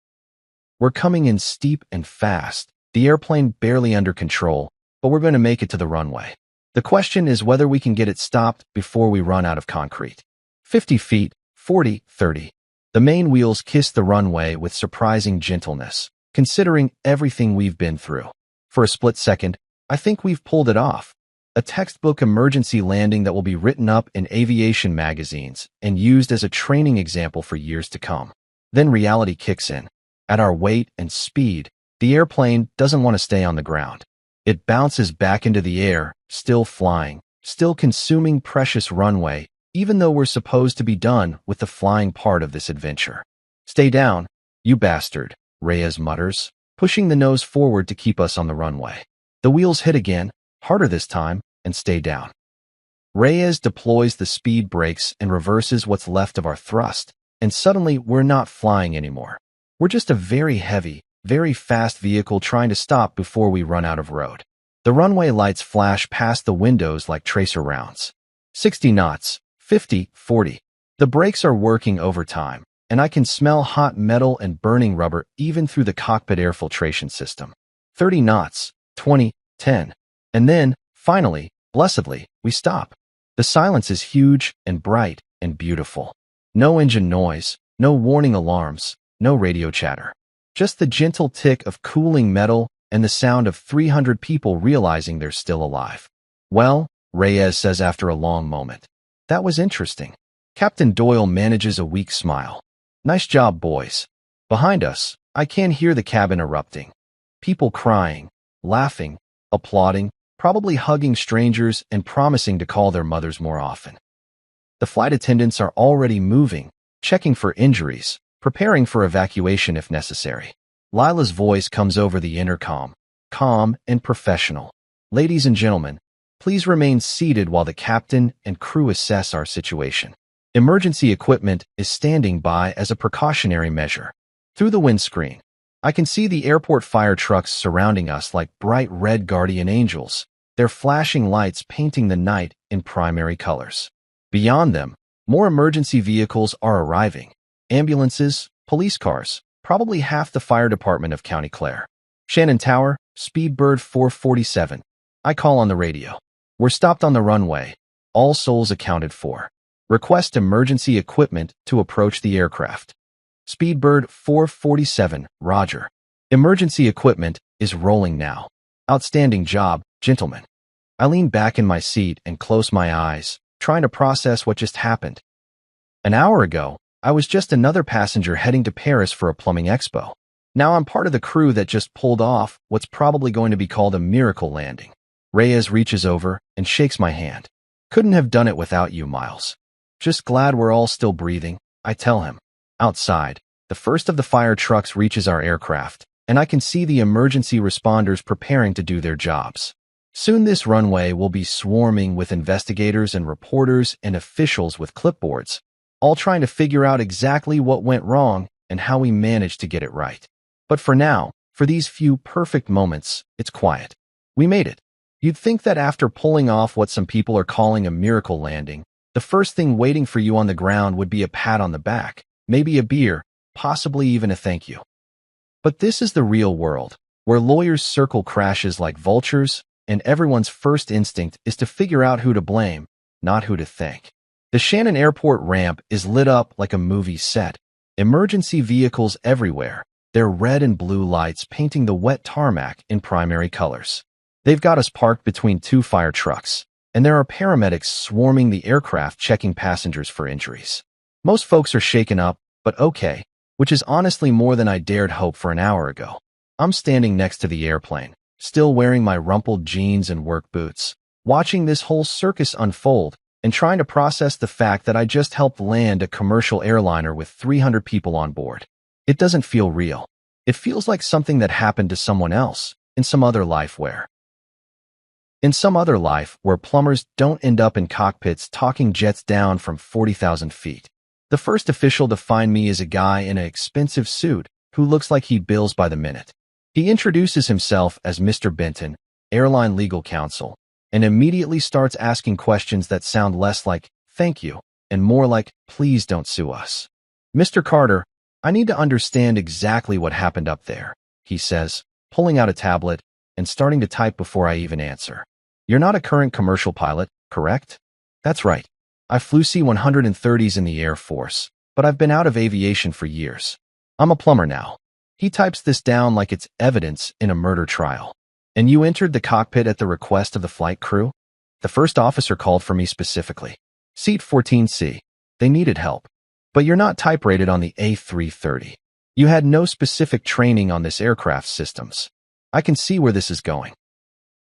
We're coming in steep and fast, the airplane barely under control, but we're going to make it to the runway. The question is whether we can get it stopped before we run out of concrete. 50 feet, 40, 30. The main wheels kiss the runway with surprising gentleness, considering everything we've been through. For a split second, I think we've pulled it off. A textbook emergency landing that will be written up in aviation magazines and used as a training example for years to come. Then reality kicks in. At our weight and speed, the airplane doesn't want to stay on the ground. It bounces back into the air, still flying, still consuming precious runway, even though we're supposed to be done with the flying part of this adventure. "Stay down, you bastard," Reyes mutters, pushing the nose forward to keep us on the runway. The wheels hit again, harder this time, and stay down. Reyes deploys the speed brakes and reverses what's left of our thrust, and suddenly we're not flying anymore. We're just a very heavy, very fast vehicle trying to stop before we run out of road. The runway lights flash past the windows like tracer rounds. 60 knots, 50, 40. The brakes are working overtime, and I can smell hot metal and burning rubber even through the cockpit air filtration system. 30 knots, 20, 10. And then, finally, blessedly, we stop. The silence is huge and bright and beautiful. No engine noise, no warning alarms, no radio chatter. Just the gentle tick of cooling metal and the sound of 300 people realizing they're still alive. "Well," Reyes says after a long moment, "that was interesting." Captain Doyle manages a weak smile. "Nice job, boys." Behind us, I can hear the cabin erupting. People crying, laughing, applauding, probably hugging strangers and promising to call their mothers more often. The flight attendants are already moving, checking for injuries, preparing for evacuation if necessary. Lila's voice comes over the intercom, calm and professional. "Ladies and gentlemen, please remain seated while the captain and crew assess our situation. Emergency equipment is standing by as a precautionary measure." Through the windscreen, I can see the airport fire trucks surrounding us like bright red guardian angels, their flashing lights painting the night in primary colors. Beyond them, more emergency vehicles are arriving. Ambulances, police cars, probably half the fire department of County Clare. "Shannon Tower, Speedbird 447. I call on the radio. We're stopped on the runway. All souls accounted for. Request emergency equipment to approach the aircraft." Speedbird 447, roger. Emergency equipment is rolling now. "Outstanding job, gentlemen." I lean back in my seat and close my eyes, trying to process what just happened. An hour ago, I was just another passenger heading to Paris for a plumbing expo. Now I'm part of the crew that just pulled off what's probably going to be called a miracle landing. Reyes reaches over and shakes my hand. "Couldn't have done it without you, Miles." "Just glad we're all still breathing," I tell him. Outside, the first of the fire trucks reaches our aircraft, and I can see the emergency responders preparing to do their jobs. Soon this runway will be swarming with investigators and reporters and officials with clipboards, all trying to figure out exactly what went wrong and how we managed to get it right. But for now, for these few perfect moments, it's quiet. We made it. You'd think that after pulling off what some people are calling a miracle landing, the first thing waiting for you on the ground would be a pat on the back, maybe a beer, possibly even a thank you. But this is the real world, where lawyers circle crashes like vultures, and everyone's first instinct is to figure out who to blame, not who to thank. The Shannon Airport ramp is lit up like a movie set. Emergency vehicles everywhere, their red and blue lights painting the wet tarmac in primary colors. They've got us parked between two fire trucks, and there are paramedics swarming the aircraft checking passengers for injuries. Most folks are shaken up, but okay, which is honestly more than I dared hope for an hour ago. I'm standing next to the airplane, still wearing my rumpled jeans and work boots, watching this whole circus unfold and trying to process the fact that I just helped land a commercial airliner with 300 people on board. It doesn't feel real. It feels like something that happened to someone else in some other life where plumbers don't end up in cockpits talking jets down from 40,000 feet. The first official to find me is a guy in an expensive suit who looks like he bills by the minute. He introduces himself as Mr. Benton, airline legal counsel, and immediately starts asking questions that sound less like, "Thank you," and more like, "Please don't sue us." "Mr. Carter, I need to understand exactly what happened up there," he says, pulling out a tablet and starting to type before I even answer. "You're not a current commercial pilot, correct?" "That's right. I flew C-130s in the Air Force, but I've been out of aviation for years. I'm a plumber now." He types this down like it's evidence in a murder trial. And you entered the cockpit at the request of the flight crew? The first officer called for me specifically. Seat 14C. They needed help. But you're not type rated on the A330. You had no specific training on this aircraft's systems. I can see where this is going.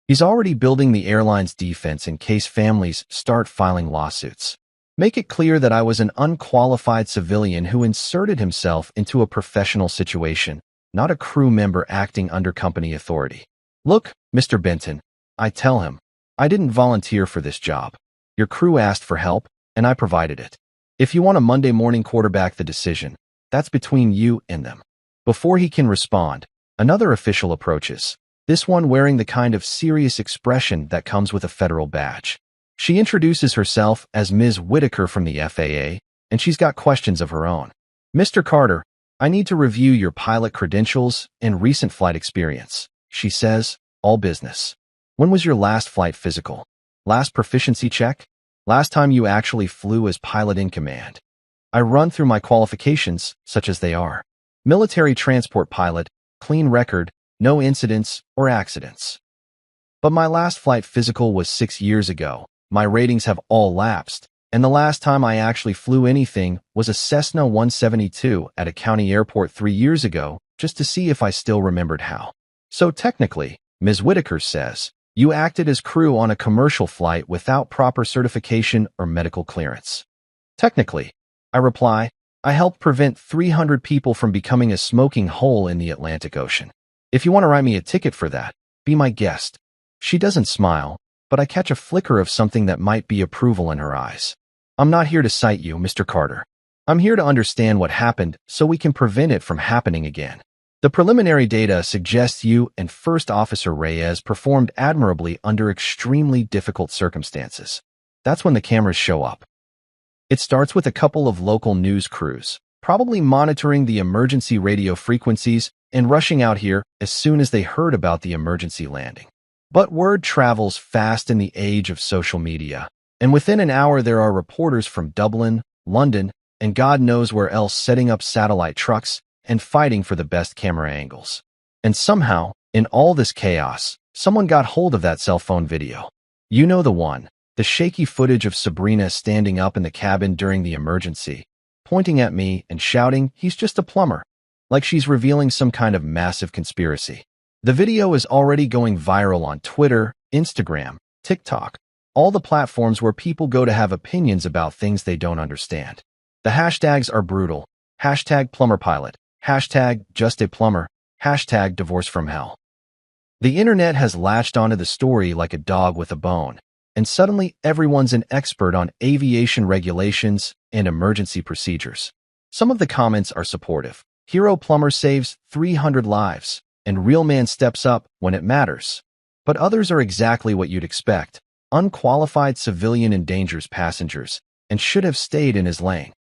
He's already building the airline's defense in case families start filing lawsuits. Make it clear that I was an unqualified civilian who inserted himself into a professional situation, not a crew member acting under company authority. Look, Mr. Benton, I tell him, I didn't volunteer for this job. Your crew asked for help, and I provided it. If you want to Monday morning quarterback the decision, that's between you and them. Before he can respond, another official approaches, this one wearing the kind of serious expression that comes with a federal badge. She introduces herself as Ms. Whitaker from the FAA, and she's got questions of her own. Mr. Carter, I need to review your pilot credentials and recent flight experience, she says, all business. When was your last flight physical? Last proficiency check? Last time you actually flew as pilot in command? I run through my qualifications, such as they are. Military transport pilot, clean record, no incidents or accidents. But my last flight physical was 6 years ago. My ratings have all lapsed, and the last time I actually flew anything was a Cessna 172 at a county airport 3 years ago, just to see if I still remembered how. So technically, Ms. Whitaker says, you acted as crew on a commercial flight without proper certification or medical clearance. Technically, I reply, I helped prevent 300 people from becoming a smoking hole in the Atlantic Ocean. If you want to write me a ticket for that, be my guest. She doesn't smile, but I catch a flicker of something that might be approval in her eyes. I'm not here to cite you, Mr. Carter. I'm here to understand what happened so we can prevent it from happening again. The preliminary data suggests you and First Officer Reyes performed admirably under extremely difficult circumstances. That's when the cameras show up. It starts with a couple of local news crews, probably monitoring the emergency radio frequencies and rushing out here as soon as they heard about the emergency landing. But word travels fast in the age of social media, and within an hour there are reporters from Dublin, London, and God knows where else setting up satellite trucks and fighting for the best camera angles. And somehow, in all this chaos, someone got hold of that cell phone video. You know the one, the shaky footage of Sabrina standing up in the cabin during the emergency, pointing at me and shouting, he's just a plumber, like she's revealing some kind of massive conspiracy. The video is already going viral on Twitter, Instagram, TikTok, all the platforms where people go to have opinions about things they don't understand. The hashtags are brutal. Hashtag plumberpilot. Hashtag just a plumber. Hashtag divorce from hell. The internet has latched onto the story like a dog with a bone, and suddenly everyone's an expert on aviation regulations and emergency procedures. Some of the comments are supportive. Hero plumber saves 300 lives, and real man steps up when it matters. But others are exactly what you'd expect. Unqualified civilian endangers passengers and should have stayed in his lane.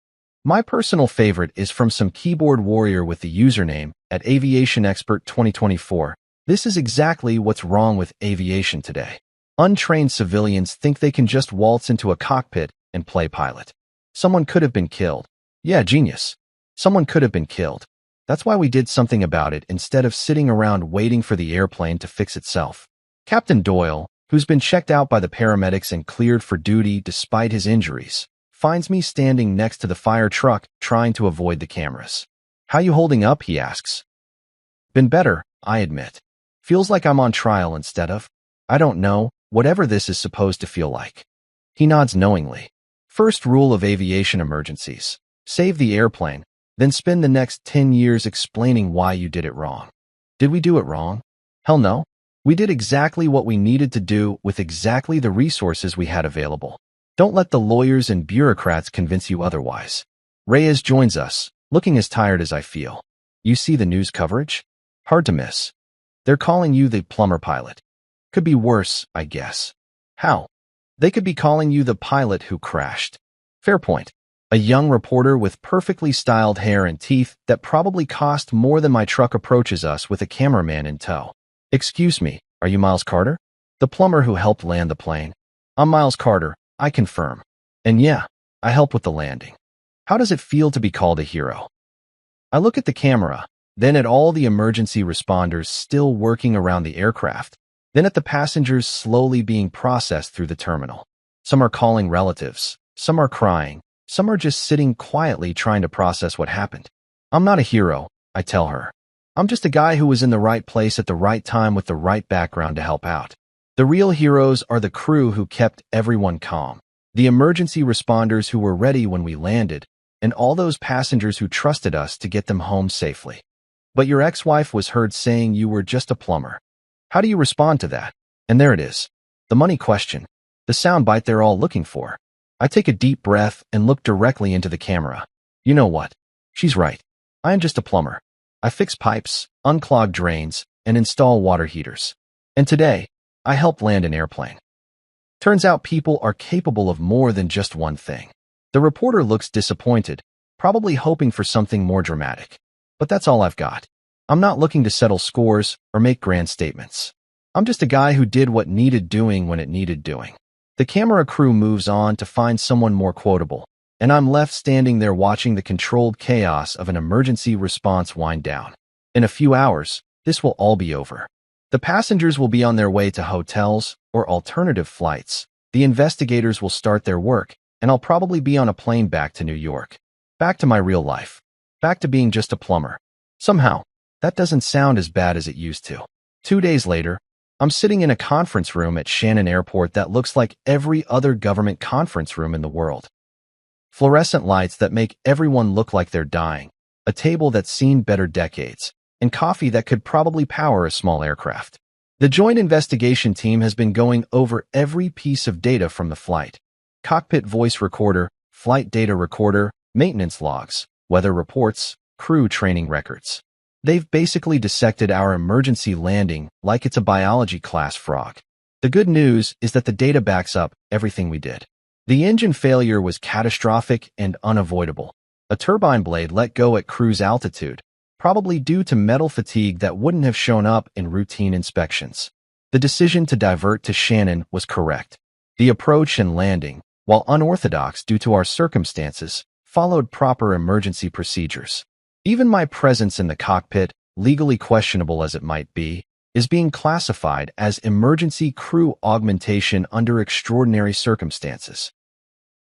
My personal favorite is from some keyboard warrior with the username at AviationExpert2024. This is exactly what's wrong with aviation today. Untrained civilians think they can just waltz into a cockpit and play pilot. Someone could have been killed. Yeah, genius. Someone could have been killed. That's why we did something about it instead of sitting around waiting for the airplane to fix itself. Captain Doyle, who's been checked out by the paramedics and cleared for duty despite his injuries, finds me standing next to the fire truck trying to avoid the cameras. How you holding up, he asks. Been better, I admit. Feels like I'm on trial instead of, I don't know, whatever this is supposed to feel like. He nods knowingly. First rule of aviation emergencies. Save the airplane, then spend the next 10 years explaining why you did it wrong. Did we do it wrong? Hell no. We did exactly what we needed to do with exactly the resources we had available. Don't let the lawyers and bureaucrats convince you otherwise. Reyes joins us, looking as tired as I feel. You see the news coverage? Hard to miss. They're calling you the plumber pilot. Could be worse, I guess. How? They could be calling you the pilot who crashed. Fair point. A young reporter with perfectly styled hair and teeth that probably cost more than my truck approaches us with a cameraman in tow. Excuse me, are you Miles Carter? The plumber who helped land the plane? I'm Miles Carter, I confirm. And yeah, I helped with the landing. How does it feel to be called a hero? I look at the camera, then at all the emergency responders still working around the aircraft, Then at the passengers slowly being processed through the terminal. Some are calling relatives, some are crying, some are just sitting quietly trying to process what happened. I'm not a hero, I tell her. I'm just a guy who was in the right place at the right time with the right background to help out. The real heroes are the crew who kept everyone calm, the emergency responders who were ready when we landed, and all those passengers who trusted us to get them home safely. But your ex-wife was heard saying you were just a plumber. How do you respond to that? And there it is. The money question. The soundbite they're all looking for. I take a deep breath and look directly into the camera. You know what? She's right. I am just a plumber. I fix pipes, unclog drains, and install water heaters. And today, I helped land an airplane. Turns out people are capable of more than just one thing. The reporter looks disappointed, probably hoping for something more dramatic. But that's all I've got. I'm not looking to settle scores or make grand statements. I'm just a guy who did what needed doing when it needed doing. The camera crew moves on to find someone more quotable, and I'm left standing there watching the controlled chaos of an emergency response wind down. In a few hours, this will all be over. The passengers will be on their way to hotels or alternative flights. The investigators will start their work, and I'll probably be on a plane back to New York. Back to my real life. Back to being just a plumber. Somehow, that doesn't sound as bad as it used to. 2 days later, I'm sitting in a conference room at Shannon Airport that looks like every other government conference room in the world. Fluorescent lights that make everyone look like they're dying, a table that's seen better decades, and coffee that could probably power a small aircraft. The joint investigation team has been going over every piece of data from the flight. Cockpit voice recorder, flight data recorder, maintenance logs, weather reports, crew training records. They've basically dissected our emergency landing like it's a biology class frog. The good news is that the data backs up everything we did. The engine failure was catastrophic and unavoidable. A turbine blade let go at cruise altitude, probably due to metal fatigue that wouldn't have shown up in routine inspections. The decision to divert to Shannon was correct. The approach and landing, while unorthodox due to our circumstances, followed proper emergency procedures. Even my presence in the cockpit, legally questionable as it might be, is being classified as emergency crew augmentation under extraordinary circumstances.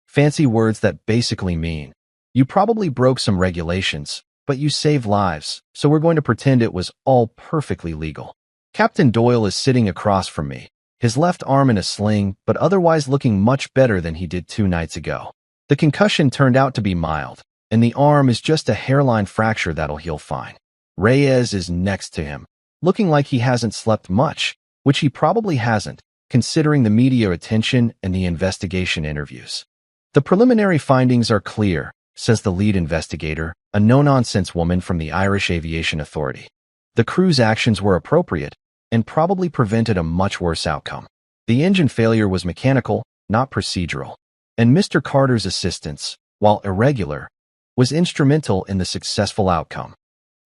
Fancy words that basically mean, you probably broke some regulations, but you saved lives, so we're going to pretend it was all perfectly legal. Captain Doyle is sitting across from me, his left arm in a sling, but otherwise looking much better than he did 2 nights ago. The concussion turned out to be mild, and the arm is just a hairline fracture that'll heal fine. Reyes is next to him, looking like he hasn't slept much, which he probably hasn't, considering the media attention and the investigation interviews. The preliminary findings are clear, says the lead investigator, a no-nonsense woman from the Irish Aviation Authority. The crew's actions were appropriate and probably prevented a much worse outcome. The engine failure was mechanical, not procedural. And Mr. Carter's assistance, while irregular, was instrumental in the successful outcome.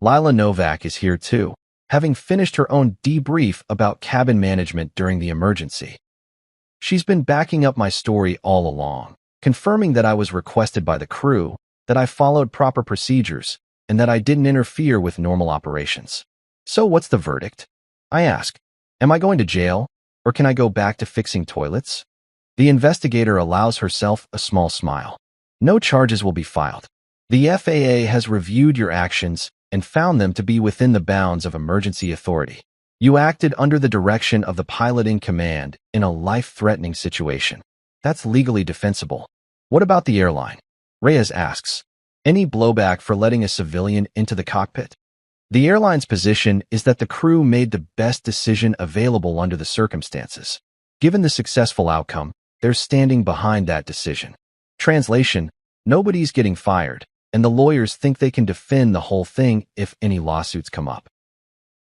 Lila Novak is here too, having finished her own debrief about cabin management during the emergency. She's been backing up my story all along, confirming that I was requested by the crew, that I followed proper procedures, and that I didn't interfere with normal operations. So what's the verdict? I ask. Am I going to jail, or can I go back to fixing toilets? The investigator allows herself a small smile. No charges will be filed. The FAA has reviewed your actions and found them to be within the bounds of emergency authority. You acted under the direction of the pilot in command in a life-threatening situation. That's legally defensible. What about the airline? Reyes asks. Any blowback for letting a civilian into the cockpit? The airline's position is that the crew made the best decision available under the circumstances. Given the successful outcome, they're standing behind that decision. Translation, nobody's getting fired, and the lawyers think they can defend the whole thing if any lawsuits come up.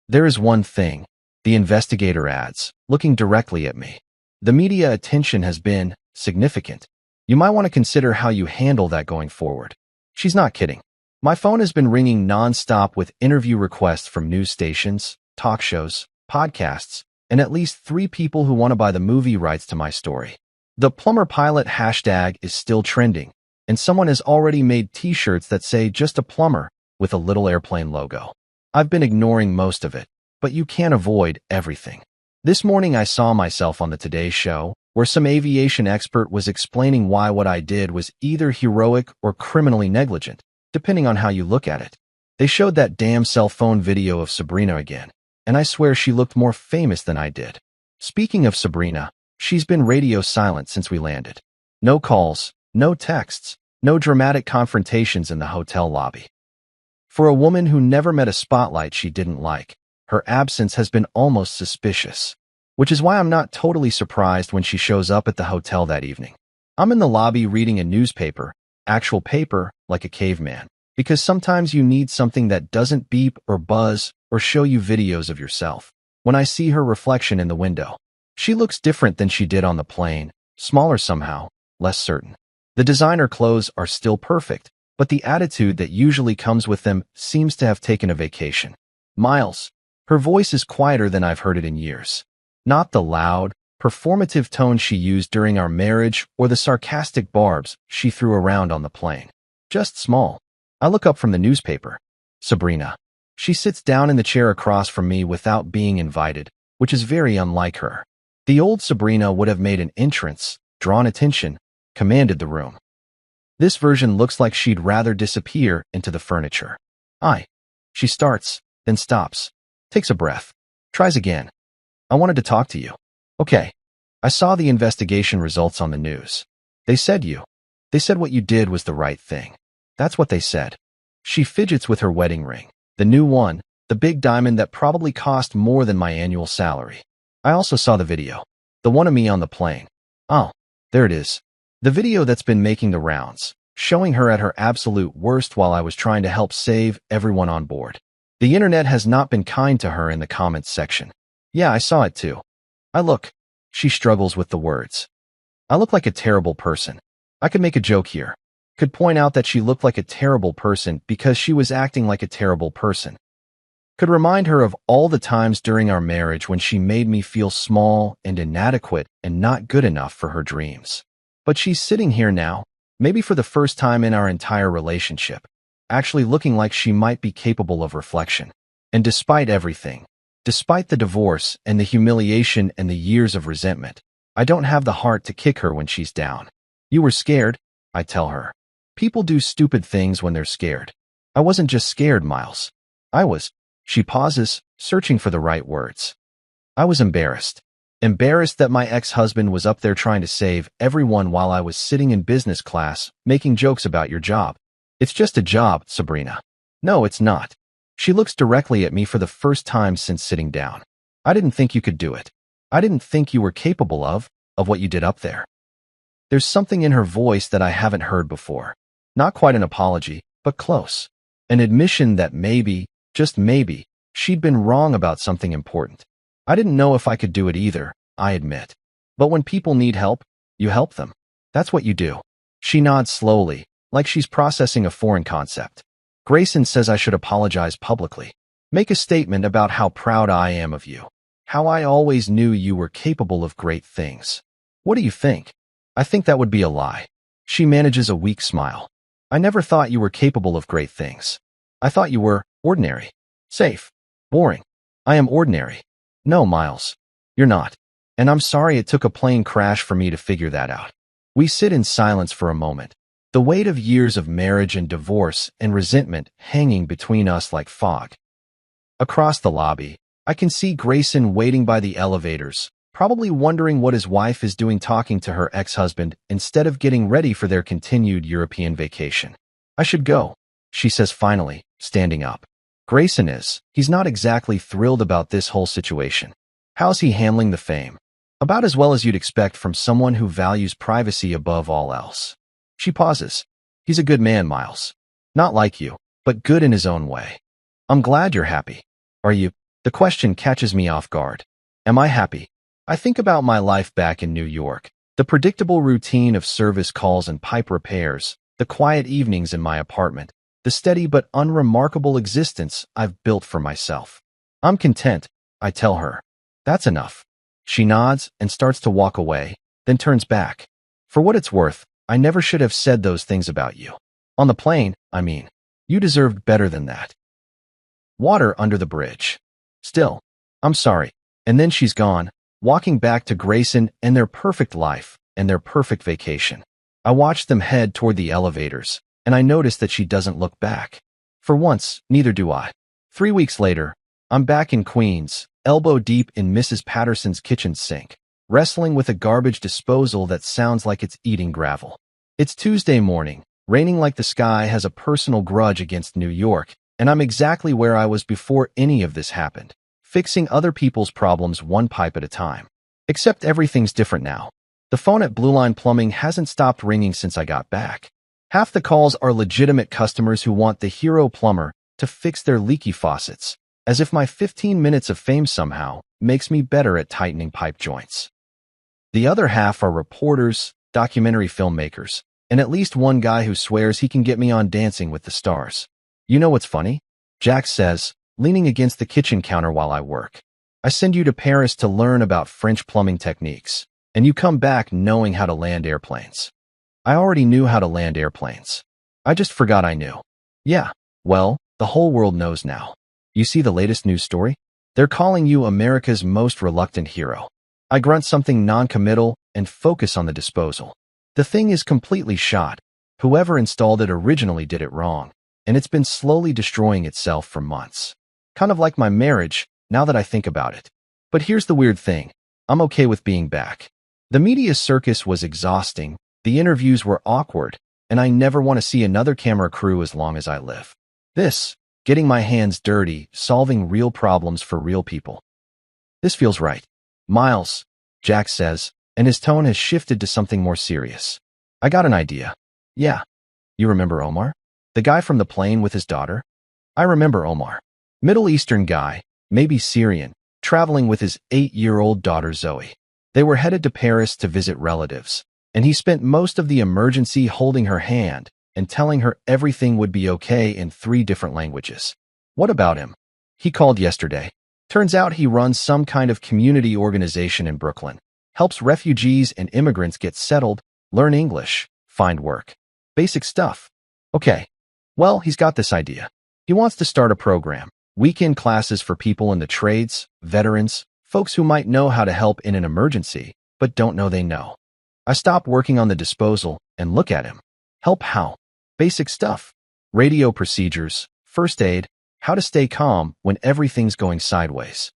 There is one thing, the investigator adds, looking directly at me. The media attention has been significant. You might want to consider how you handle that going forward. She's not kidding. My phone has been ringing non-stop with interview requests from news stations, talk shows, podcasts, and at least 3 people who want to buy the movie rights to my story. The plumber pilot hashtag is still trending, and someone has already made t-shirts that say just a plumber with a little airplane logo. I've been ignoring most of it, but you can't avoid everything. This morning I saw myself on the Today Show, where some aviation expert was explaining why what I did was either heroic or criminally negligent, depending on how you look at it. They showed that damn cell phone video of Sabrina again, and I swear she looked more famous than I did. Speaking of Sabrina, she's been radio silent since we landed. No calls, no texts, no dramatic confrontations in the hotel lobby. For a woman who never met a spotlight she didn't like, her absence has been almost suspicious, which is why I'm not totally surprised when she shows up at the hotel that evening. I'm in the lobby reading a newspaper, actual paper, like a caveman, because sometimes you need something that doesn't beep or buzz or show you videos of yourself. When I see her reflection in the window, she looks different than she did on the plane, smaller somehow, less certain. The designer clothes are still perfect, but the attitude that usually comes with them seems to have taken a vacation. Miles. Her voice is quieter than I've heard it in years. Not the loud, performative tone she used during our marriage or the sarcastic barbs she threw around on the plane. Just small. I look up from the newspaper. Sabrina. She sits down in the chair across from me without being invited, which is very unlike her. The old Sabrina would have made an entrance, drawn attention, commanded the room. This version looks like she'd rather disappear into the furniture. She starts, then stops, takes a breath, tries again. I wanted to talk to you. Okay. I saw the investigation results on the news. They said what you did was the right thing. That's what they said. She fidgets with her wedding ring. The new one, the big diamond that probably cost more than my annual salary. I also saw the video. The one of me on the plane. Oh, there it is. The video that's been making the rounds, showing her at her absolute worst while I was trying to help save everyone on board. The internet has not been kind to her in the comments section. Yeah, I saw it too. She struggles with the words. I look like a terrible person. I could make a joke here. Could point out that she looked like a terrible person because she was acting like a terrible person. Could remind her of all the times during our marriage when she made me feel small and inadequate and not good enough for her dreams. But she's sitting here now, maybe for the first time in our entire relationship, actually looking like she might be capable of reflection. And despite everything, despite the divorce and the humiliation and the years of resentment, I don't have the heart to kick her when she's down. You were scared, I tell her. People do stupid things when they're scared. I wasn't just scared, Miles. I was. She pauses, searching for the right words. I was embarrassed. Embarrassed that my ex-husband was up there trying to save everyone while I was sitting in business class, making jokes about your job. It's just a job, Sabrina. No, it's not. She looks directly at me for the first time since sitting down. I didn't think you could do it. I didn't think you were capable of what you did up there. There's something in her voice that I haven't heard before. Not quite an apology, but close. An admission that maybe, just maybe, she'd been wrong about something important. I didn't know if I could do it either, I admit. But when people need help, you help them. That's what you do. She nods slowly, like she's processing a foreign concept. Grayson says I should apologize publicly. Make a statement about how proud I am of you. How I always knew you were capable of great things. What do you think? I think that would be a lie. She manages a weak smile. I never thought you were capable of great things. I thought you were ordinary, safe, boring. I am ordinary. No, Miles, you're not. And I'm sorry it took a plane crash for me to figure that out. We sit in silence for a moment, the weight of years of marriage and divorce and resentment hanging between us like fog. Across the lobby, I can see Grayson waiting by the elevators, probably wondering what his wife is doing talking to her ex-husband instead of getting ready for their continued European vacation. I should go, she says finally, standing up. Grayson is. He's not exactly thrilled about this whole situation. How's he handling the fame? About as well as you'd expect from someone who values privacy above all else. She pauses. He's a good man, Miles. Not like you, but good in his own way. I'm glad you're happy. Are you? The question catches me off guard. Am I happy? I think about my life back in New York, the predictable routine of service calls and pipe repairs, the quiet evenings in my apartment, the steady but unremarkable existence I've built for myself. I'm content, I tell her. That's enough. She nods and starts to walk away, then turns back. For what it's worth, I never should have said those things about you. On the plane, I mean. You deserved better than that. Water under the bridge. Still, I'm sorry. And then she's gone, walking back to Grayson and their perfect life and their perfect vacation. I watched them head toward the elevators, and I noticed that she doesn't look back. For once, neither do I. 3 weeks later, I'm back in Queens, elbow deep in Mrs. Patterson's kitchen sink, wrestling with a garbage disposal that sounds like it's eating gravel. It's Tuesday morning, raining like the sky has a personal grudge against New York, and I'm exactly where I was before any of this happened, fixing other people's problems one pipe at a time. Except everything's different now. The phone at Blue Line Plumbing hasn't stopped ringing since I got back. Half the calls are legitimate customers who want the hero plumber to fix their leaky faucets, as if my 15 minutes of fame somehow makes me better at tightening pipe joints. The other half are reporters, documentary filmmakers, and at least one guy who swears he can get me on Dancing with the Stars. You know what's funny? Jack says, leaning against the kitchen counter while I work. I send you to Paris to learn about French plumbing techniques, and you come back knowing how to land airplanes. I already knew how to land airplanes. I just forgot I knew. Yeah, well, the whole world knows now. You see the latest news story? They're calling you America's most reluctant hero. I grunt something non-committal and focus on the disposal. The thing is completely shot. Whoever installed it originally did it wrong, and it's been slowly destroying itself for months. Kind of like my marriage, now that I think about it. But here's the weird thing. I'm okay with being back. The media circus was exhausting, the interviews were awkward, and I never want to see another camera crew as long as I live. This, getting my hands dirty, solving real problems for real people. This feels right. Miles, Jack says, and his tone has shifted to something more serious. I got an idea. Yeah. You remember Omar? The guy from the plane with his daughter? I remember Omar. Middle Eastern guy, maybe Syrian, traveling with his 8-year-old daughter Zoe. They were headed to Paris to visit relatives, and he spent most of the emergency holding her hand and telling her everything would be okay in 3 different languages. What about him? He called yesterday. Turns out he runs some kind of community organization in Brooklyn, helps refugees and immigrants get settled, learn English, find work. Basic stuff. Okay. Well, he's got this idea. He wants to start a program, weekend classes for people in the trades, veterans, folks who might know how to help in an emergency, but don't know they know. I stop working on the disposal and look at him. Help how? Basic stuff. Radio procedures, first aid, how to stay calm when everything's going sideways.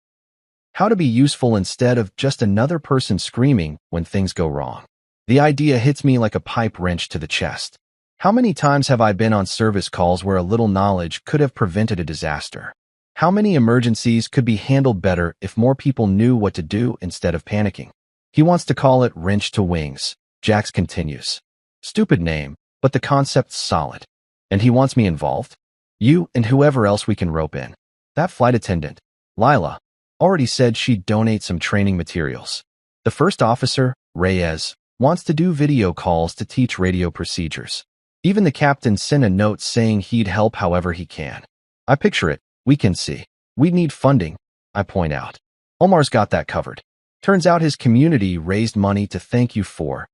How to be useful instead of just another person screaming when things go wrong. The idea hits me like a pipe wrench to the chest. How many times have I been on service calls where a little knowledge could have prevented a disaster? How many emergencies could be handled better if more people knew what to do instead of panicking? He wants to call it Wrench to Wings, Jax continues. Stupid name, but the concept's solid. And he wants me involved? You and whoever else we can rope in. That flight attendant, Lila, already said she'd donate some training materials. The first officer, Reyes, wants to do video calls to teach radio procedures. Even the captain sent a note saying he'd help however he can. I picture it. We can see. We'd need funding, I point out. Omar's got that covered. Turns out his community raised money to thank you for,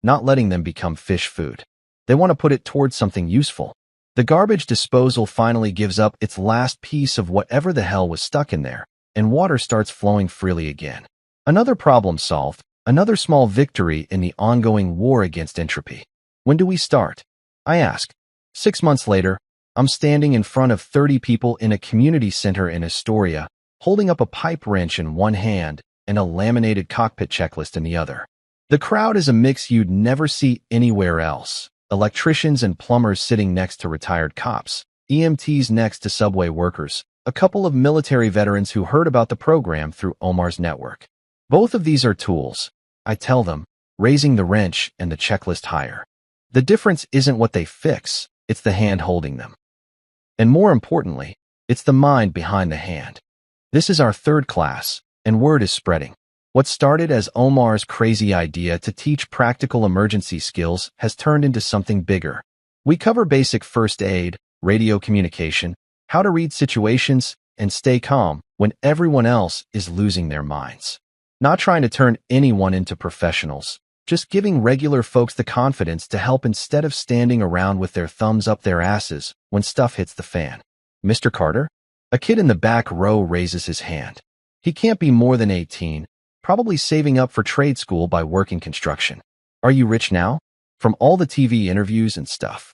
not letting them become fish food. They want to put it towards something useful. The garbage disposal finally gives up its last piece of whatever the hell was stuck in there, and water starts flowing freely again. Another problem solved, another small victory in the ongoing war against entropy. When do we start? I ask. 6 months later, I'm standing in front of 30 people in a community center in Astoria, holding up a pipe wrench in one hand and a laminated cockpit checklist in the other. The crowd is a mix you'd never see anywhere else. Electricians and plumbers sitting next to retired cops, EMTs next to subway workers, a couple of military veterans who heard about the program through Omar's network. Both of these are tools, I tell them, raising the wrench and the checklist higher. The difference isn't what they fix, it's the hand holding them. And more importantly, it's the mind behind the hand. This is our 3rd class, and word is spreading. What started as Omar's crazy idea to teach practical emergency skills has turned into something bigger. We cover basic first aid, radio communication, how to read situations, and stay calm when everyone else is losing their minds. Not trying to turn anyone into professionals, just giving regular folks the confidence to help instead of standing around with their thumbs up their asses when stuff hits the fan. Mr. Carter? A kid in the back row raises his hand. He can't be more than 18, probably saving up for trade school by working construction. Are you rich now? From all the TV interviews and stuff.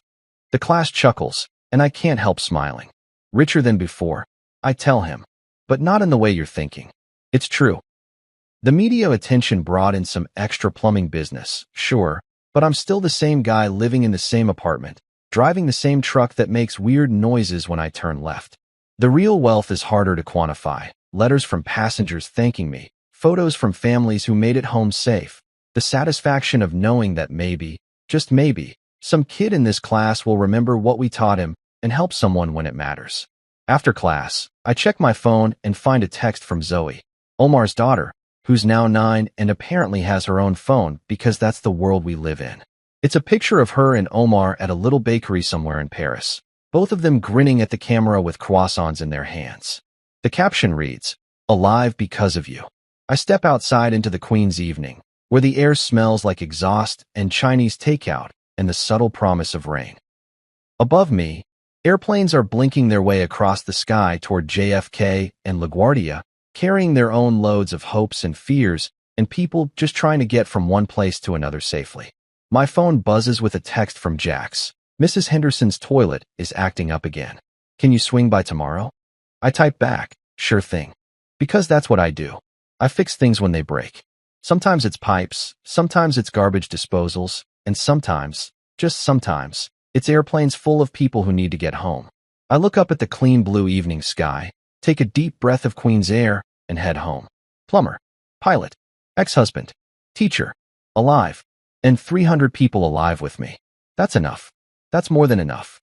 The class chuckles, and I can't help smiling. Richer than before, I tell him, but not in the way you're thinking. It's true. The media attention brought in some extra plumbing business, sure, but I'm still the same guy living in the same apartment, driving the same truck that makes weird noises when I turn left. The real wealth is harder to quantify. Letters from passengers thanking me, photos from families who made it home safe, the satisfaction of knowing that maybe, just maybe, some kid in this class will remember what we taught him and help someone when it matters. After class, I check my phone and find a text from Zoe, Omar's daughter, who's now 9 and apparently has her own phone because that's the world we live in. It's a picture of her and Omar at a little bakery somewhere in Paris, both of them grinning at the camera with croissants in their hands. The caption reads, "Alive because of you." I step outside into the Queen's evening, where the air smells like exhaust and Chinese takeout and the subtle promise of rain. Above me, airplanes are blinking their way across the sky toward JFK and LaGuardia, carrying their own loads of hopes and fears and people just trying to get from one place to another safely. My phone buzzes with a text from Jax. Mrs. Henderson's toilet is acting up again. Can you swing by tomorrow? I type back, sure thing. Because that's what I do. I fix things when they break. Sometimes it's pipes, sometimes it's garbage disposals, and sometimes, just sometimes, it's airplanes full of people who need to get home. I look up at the clean blue evening sky, take a deep breath of Queen's air, and head home. Plumber, pilot, ex-husband, teacher, alive, and 300 people alive with me. That's enough. That's more than enough.